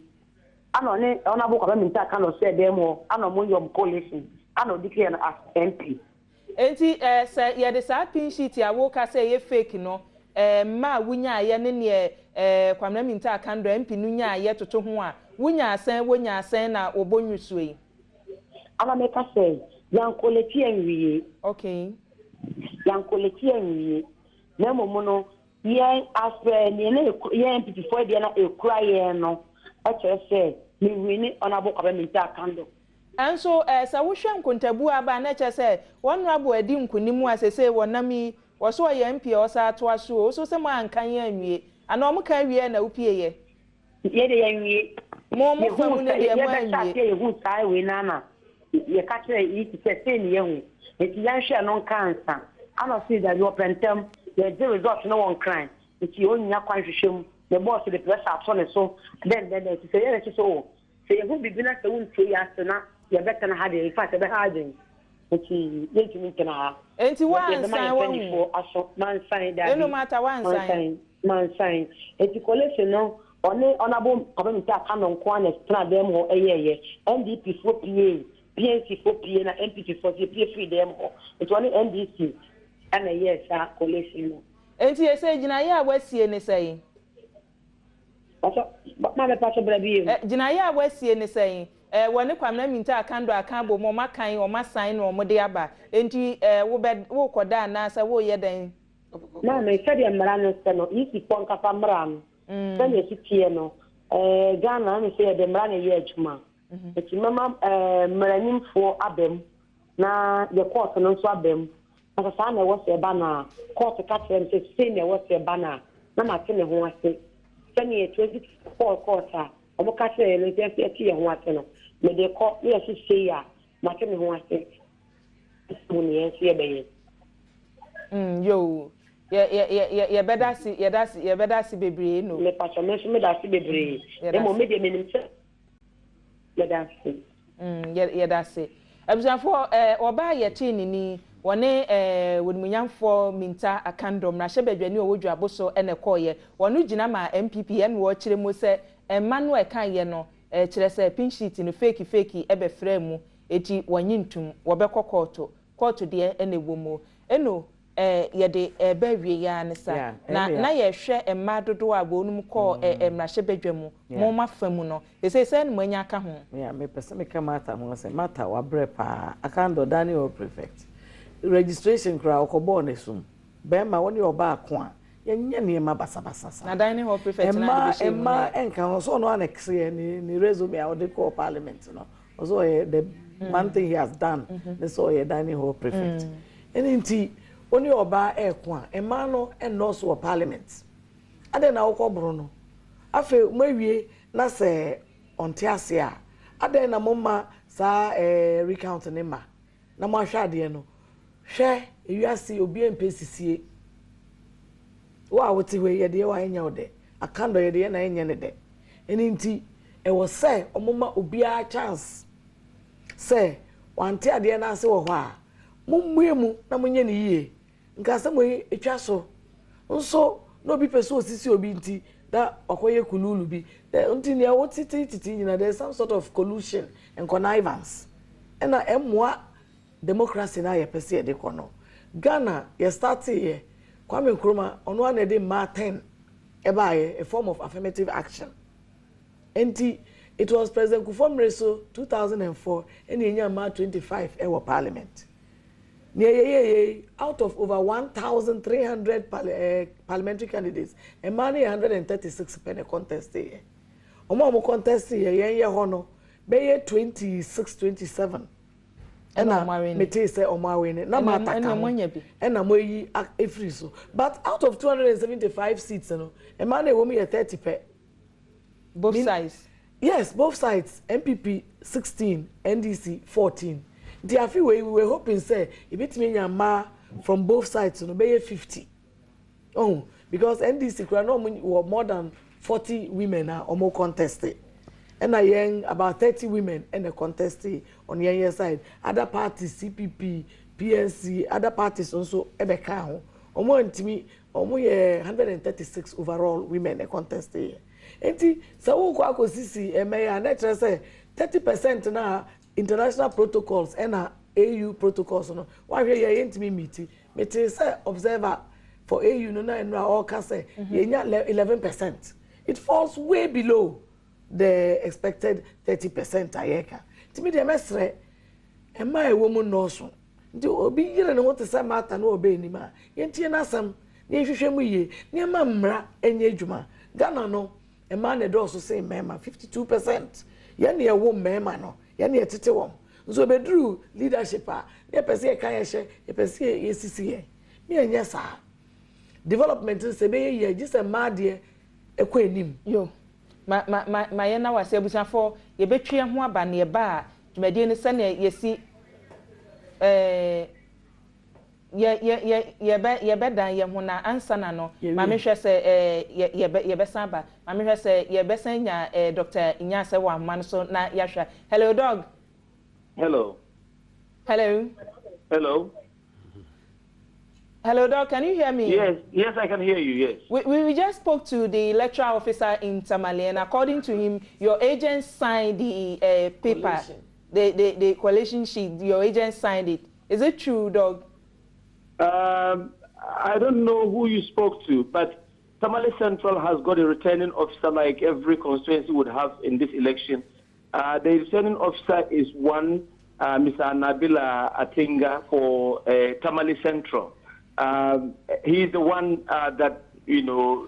ano ne ona bo kwa minta kan no se dem ho ano mo yom coalition ano declare as MP enti se ye de sa pin sheet ya wo ka se ye fake no ma wunya ye ne ne kwamna minta kan do MP nu nya ye toto ho a wunya asen na obonwusuyi ana me ka se yan koleti enwie okay yan koleti enwie na momo no ye aspe ne ne ye MP for de na ekura ye no a chere se ni wini ona bo kwa minta kan do anso sa wo hwe nkontabu aba na che se wonu abo adi nkunimu asese wonami wo so ye MP o sa to aso o so se mo ankan ye anwie ana o mo kan wie na upie ye de ye anwie mo famu ne de mo anwie ye hu sai we na ye ka kire yi ti se ni ye hu eti yan hwe no kansa ana si da yo pentem ye the result no one crime eti onya kwan hwehwem the boss the pressure upon so then to say ye so say ye hu bibina se won tie ya na ye better na ha de in fact be ha de eti ye tumi kana ha enti wan sign wo aso man sign da no matter wan sign eti collection no onabo community kan no kwa na extra dem ho eyeye NDP for PA PNC for PA na MPP for PA free dem ho eti one NDC ana yes a collection no enti ye say gina ye awasie ne say aso ma me pacho bra bi gina ye awasie ne say woni kwamna minta akando akambo mo makan o masan no mo de aba enti wo koda na sa wo ye den na me said ya mara no se no isi pon kapa mara no se ne sitie no Ghana ne say the man ye adwuma. Eti mama mranimfo abem na the court no so abem. Asa sa na wo se ba na court ka tere say na wo se ba na ma te ne ho ase. Sani e 24 court a obo ka tere le te ye ho ase no. Me de court ye say ya ma te ne ho ase. Mo ne ye se be ye. Yo. Yeah, better see bebre no. Me pacho me da si bebre. E mo me de me nim se. Yeah, that's it. Abusafo oba ye chini ni wone wonmunyamfo minta akandom na hyebadwani owodwa boso ene koye wonu gina ma MPP en wo kire mo se Emmanuel kan ye no kire se pin sheet no fake ebe frame eti wanyintum wo be kokoto de ene womo eno yede bawie ya ne sa na ye hwe emma dodo a bonum ko emrahye badwamu mo mafamu no se no manya aka ho me pese me ka mata ho se mata wa bre pa akando Daniel prefect registration kra okobo ne sum be ma woni oba ako a yenye ne ma basabasa na Daniel prefect na de emma enka ho so no annex ni resume a ode ko parliament no so the one thing he has done this all Daniel prefect anything Oni oba ekwa ema no enoso parliament ade na wokobro no afa mawie na se onte ase a ade na momma sa recount ne ma na mo ahwade no hwe ewiase obi empesisie wa wote we ye de wa enya ode akando ye de na enya ne de eni nti e wo se omoma obi a chance se wante ade na ase wo ho a mummuemu na munye ne yie nkasa mo etwa so nso no bi person osisi obi nti da okoye kululu bi nti ne wo titi nyina there some sort of collusion and connivance na emwa democracy na ye pese de kono Ghana ye start here Kwame Nkrumah ono na de ma 10 a form of affirmative action nti it was President Kufuor 2004 and enya ma 25 ewo parliament. Out of over 1,300 parliamentary candidates, a man 136 pen contest here. Omo contest here, yen hono, be 26, 27. And I say Omawin, no matter. And I'm way a free so. But out of 275 seats, a man will me a 30 pe. Both sides. Yes, both sides. MPP 16, NDC 14. The we were hoping say if it mean ma from both sides no be 50. Oh, because NDC no more than 40 women are more contested. And about 30 women in the contest on your side. Other parties, CPP, PNC, other parties also ebeka ho. Omo ntimi omo 136 overall women in contest here. Enti sa wo kwa kosisi emeya na try say 30% na international protocols and AU protocols no why here yentimi meet me say observer for AU no na all can say 11%. It falls way below the expected 30% ayeka. Timi de mesre ema e woman no so ndi obi yire ne wote say mata no obe ni ma yentie na asam ne hwehwe mu ye ne ma mmra enye adwuma Ghana no ema ne do so say mema 52% ye ne e wo mema no ye ne etete wom nso bedru leadership a ne pese e kan ye hye e pese ye sisi ye me enya sa development se be ye gise ma de ekọ enim yo ma ye na wase abusafo ye betwe ho aba ne ba a dwumade ne se ne yesi ye be dan ye ho na ansa na no ma me hwe se ye be san ba ma me hwe se ye be san nya Dr. Inyase wa man so na ya hwa. Hello dog. Hello. Hello, Doc. Can you hear me? Yes, I can hear you. Yes. We just spoke to the electoral officer in Tamale, and according to him, your agent signed the paper, the coalition sheet. Your agent signed it. Is it true, Doc? I don't know who you spoke to, but Tamale Central has got a returning officer like every constituency would have in this election. The returning officer is one, Mr. Nabila Atinga for Tamale Central. He is the one that you know,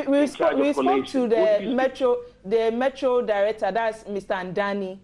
we spoke to the metro director, that's Mr. Andani.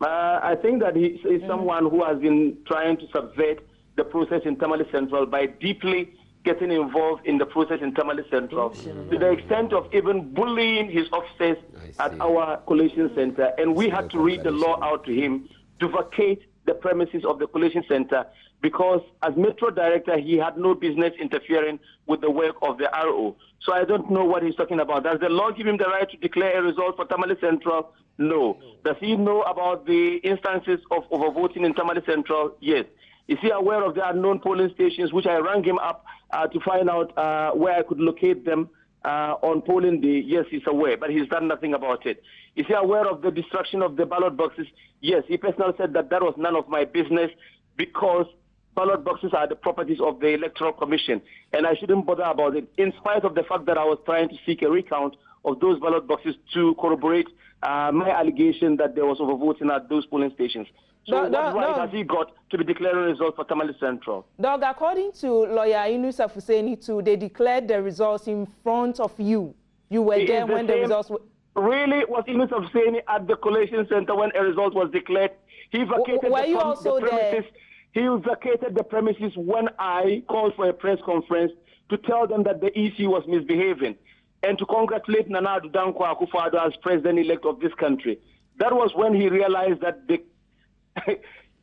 I think that he is someone who has been trying to subvert the process in Tamale Central by deeply getting involved in the process in Tamale Central to the extent of even bullying his officers at our collation center. And we had to read the law out to him to vacate the premises of the collation center because as Metro Director, he had no business interfering with the work of the RO. So I don't know what he's talking about. Does the law give him the right to declare a result for Tamale Central? No. Does he know about the instances of overvoting in Tamale Central? Yes. Is he aware of the unknown polling stations, which I rang him up to find out where I could locate them on polling day? Yes, he's aware, but he's done nothing about it. Is he aware of the destruction of the ballot boxes? Yes, he personally said that that was none of my business because ballot boxes are the properties of the Electoral Commission, and I shouldn't bother about it, in spite of the fact that I was trying to seek a recount of those ballot boxes to corroborate my allegation that there was overvoting at those polling stations. So what right has he got to be declaring results for Tamale Central? Doug, according to lawyer Inusa Fuseni too, they declared the results in front of you. You were there when the results were... Really? Was Inusa Fuseni at the collation center when a result was declared? He vacated the premises. He vacated the premises when I called for a press conference to tell them that the EC was misbehaving and to congratulate Nana Addo Dankwa Akufo-Addo as president-elect of this country. That was when he realized that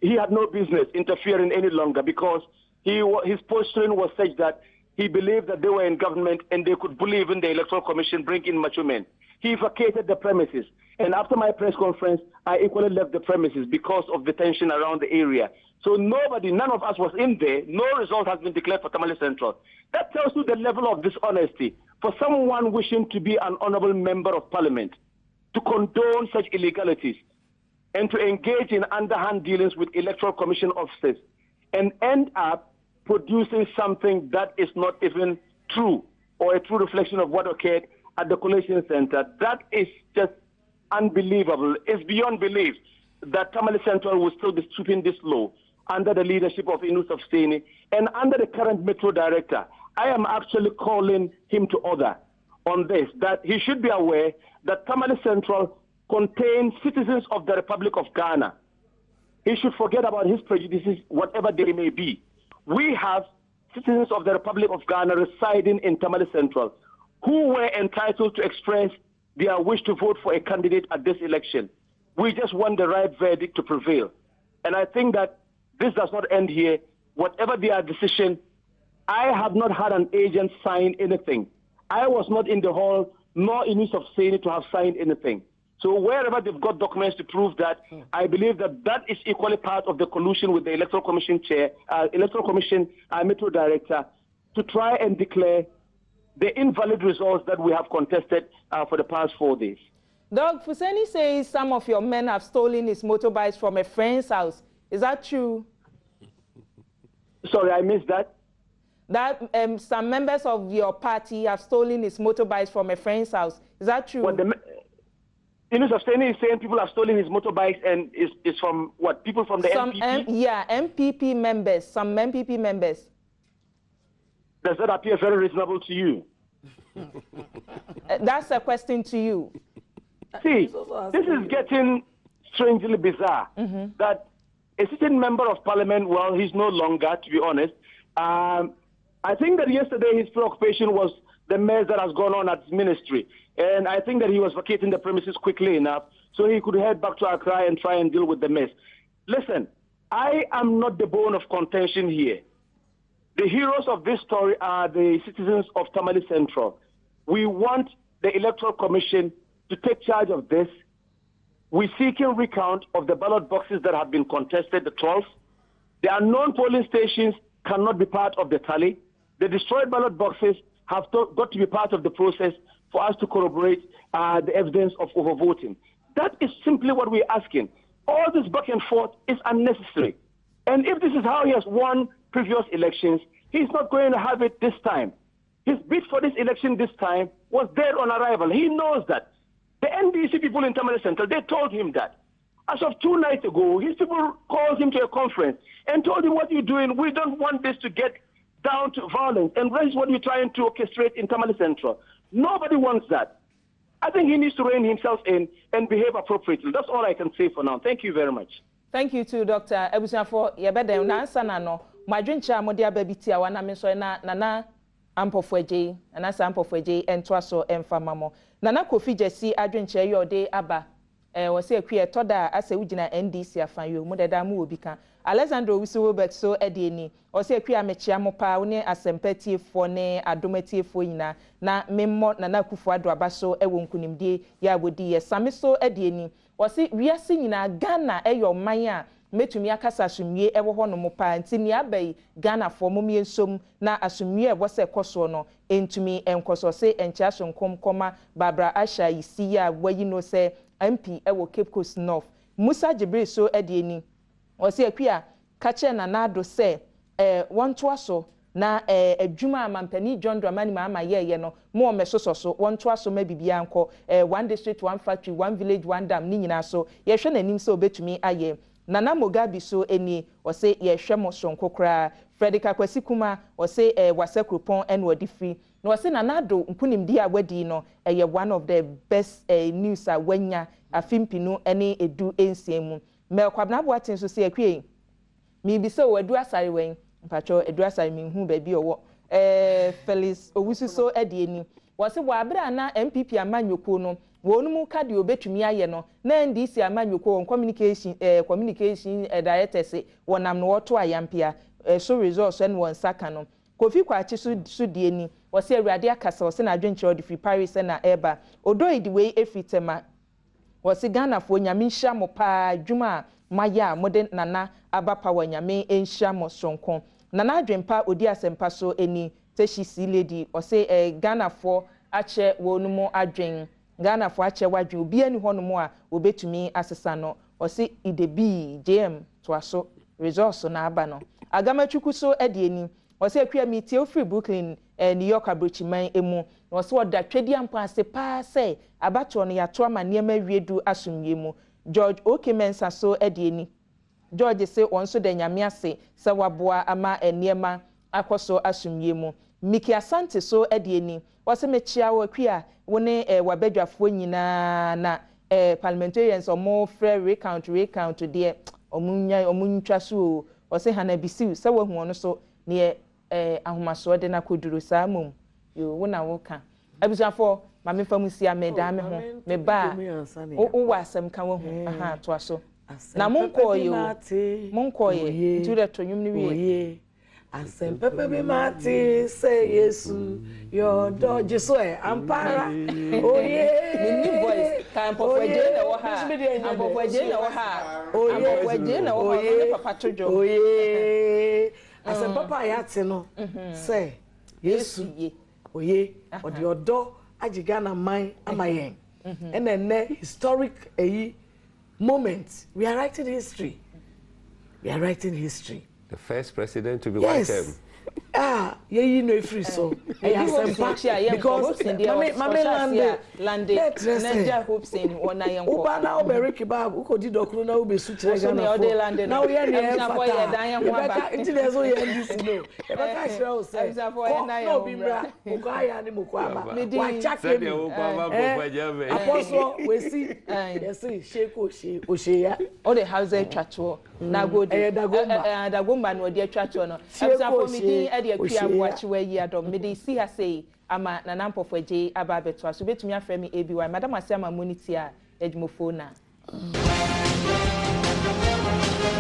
he had no business interfering any longer because his posturing was such that he believed that they were in government and they could bully even the Electoral Commission, bring in macho men. He vacated the premises. And after my press conference, I equally left the premises because of the tension around the area. So none of us was in there. No result has been declared for Tamale Central. That tells you the level of dishonesty for someone wishing to be an honorable member of parliament to condone such illegalities and to engage in underhand dealings with Electoral Commission officers and end up producing something that is not even true or a true reflection of what occurred at the collation center. That is just unbelievable. It's beyond belief that Tamale Central will still be stooping this low under the leadership of Inusa Fuseni and under the current Metro Director. I am actually calling him to order on this, that he should be aware that Tamale Central contains citizens of the Republic of Ghana. He should forget about his prejudices, whatever they may be. We have citizens of the Republic of Ghana residing in Tamale Central who were entitled to express their wish to vote for a candidate at this election. We just want the right verdict to prevail. And I think that this does not end here. Whatever their decision, I have not had an agent sign anything. I was not in the hall, nor in use of saying to have signed anything. So wherever they've got documents to prove that, I believe that that is equally part of the collusion with the Electoral Commission Chair, Electoral Commission Metro Director, to try and declare the invalid results that we have contested for the past 4 days. Doug, Fuseni says some of your men have stolen his motorbikes from a friend's house. Is that true? Sorry, I missed that. That some members of your party have stolen his motorbikes from a friend's house. Is that true? What Inusa Fuseni is saying people have stolen his motorbikes and is from what? People from the MPP? Yeah, MPP members, some MPP members. Does that appear very reasonable to you? That's a question to you. See, this is getting strangely bizarre that a sitting member of parliament, well, he's no longer, to be honest. I think that yesterday his preoccupation was the mess that has gone on at his ministry. And I think that he was vacating the premises quickly enough so he could head back to Accra and try and deal with the mess. Listen, I am not the bone of contention here. The heroes of this story are the citizens of Tamale Central. We want the Electoral Commission to take charge of this. We're seeking recount of the ballot boxes that have been contested, the 12. The unknown polling stations cannot be part of the tally. The destroyed ballot boxes have got to be part of the process for us to corroborate the evidence of overvoting. That is simply what we're asking. All this back and forth is unnecessary. And if this is how he has won previous elections, he's not going to have it this time. His bid for this election this time was dead on arrival. He knows that. The NDC people in Tamale Central, they told him that. As of 2 nights ago, his people called him to a conference and told him, what you're doing, we don't want this to get down to violence. And that is what you're trying to orchestrate in Tamale Central. Nobody wants that. I think he needs to rein himself in and behave appropriately. That's all I can say for now. Thank you very much. Thank you too, Dr. Ebusiafo. Yebede na answer na no. Madwincha amode ababiti a wana me so na ampofweje na ampofweje ento aso emfamamo. Nana Kofi Jesse adwincha yode aba. Wose akwie toda ase ugina NDC afanyo mu deda mu obika. Alexander Wisuwobet so edieni. Wose akwie amechia mo pa one asempatiefo ne adomatiefo nyina na memmo Nana Akufo-Addo abaso ewo nkunimdie ya wodi ye same so edieni. Wose wiase nyina Ghana eyo man a metumi akasa asumwie ewo ho no mo pa ntini abai Ghana fo momie nsom na asumwie ewo se koso no entumi enkoso se encha sonkom koma Barbara Asha isi ya wayi no se MP ewo Cape Coast North Musa Jibril so edieni wose akua kache na nado se wonto aso na adwuma amampani John Dramani ma ye no mo mesoso so wonto aso ma bibia anko one district one factory one village one dam ni nyina so ye hwe nanim se obetumi aye Nana Mogabi so eni wose ye hwe mo sonko kra Frederick Kwasi Kuma wose wase kropon en wodi free no wose nanado mpunimdi a wadi no ye one of the best news a wanya afimpinu ene edu ensiemu me kwabna boatin so se akwie mi bi se wadu asare wen mpacho edu asare mi hu ba bi owo Felix Owusu so edieni wose wa abra na MPP amanyoko no wonu ka de obetumi aye no na NDC amanyoko on communication director se wonam no woto ayampia so resource en won saka no Kofi Kwachi so die ni wose awurade akasa wose na adwenche odi free Paris na eba odo idiwe efitema wose Ghana fo nyame hia mo pa dwuma maya modern nana abapa wa nyame enhia mo sonko nana adwempa odi asempa so eni teshi si lady wose Ghana fo ache wonu mo adwen Ghana fo ache wadwen obi ani hono mo a obetumi asesa no wose idebi JM to aso resource na aba no agamachukwu so edieni wose akua meeting ofri Brooklyn New York abrochiman emu wose oda twedi ampa ase pa se abato no yato ama niema wiedu asumye mu George Okemensa so edieni George se onso de nyame ase se waboa ama niema akoso asumye mu Miki Asante so edieni wose mechia wakua wone wabadwafo nyina na parliamentarians omo free recount de omuntwa so wose hana bisiu se wahu ono so ne ahomaso de na koduru saa mom yo wona woka abusuafo ma me famusia me da me ho me ba o wasam ka wo ho aha to aso na monkoye ntu de tonyum ni wie asem pepe bi mati say Yesu your dodge so ampara oye ni voice kan popweje na wo ha popweje na wo ha popweje na wo ha ne papa tojo oye asem papa ya te no say Yesu oye odi odo ajiga na man amayen ene historic moment we are writing history The first president to be white term. You know free so. Because Mame landed Naija hopes in one young Uba now be kebab uko di dokru na ube su tirega na. Now we are near fata. Inti there's only NDC no. Ebaka shira o say. No bimra. Mukaya ni mukwaba. Wa chake mi. Apostle we see. Yes sheko she osheya. All the houses twatwo. Na go di. Dagomba no di twatwo no. Absafo mi din e de akua boachi wa yi Adom me dey see her say ama na nampofo je aba beto aso betumi afrɛ me ABY madam asema monity a edwumofo na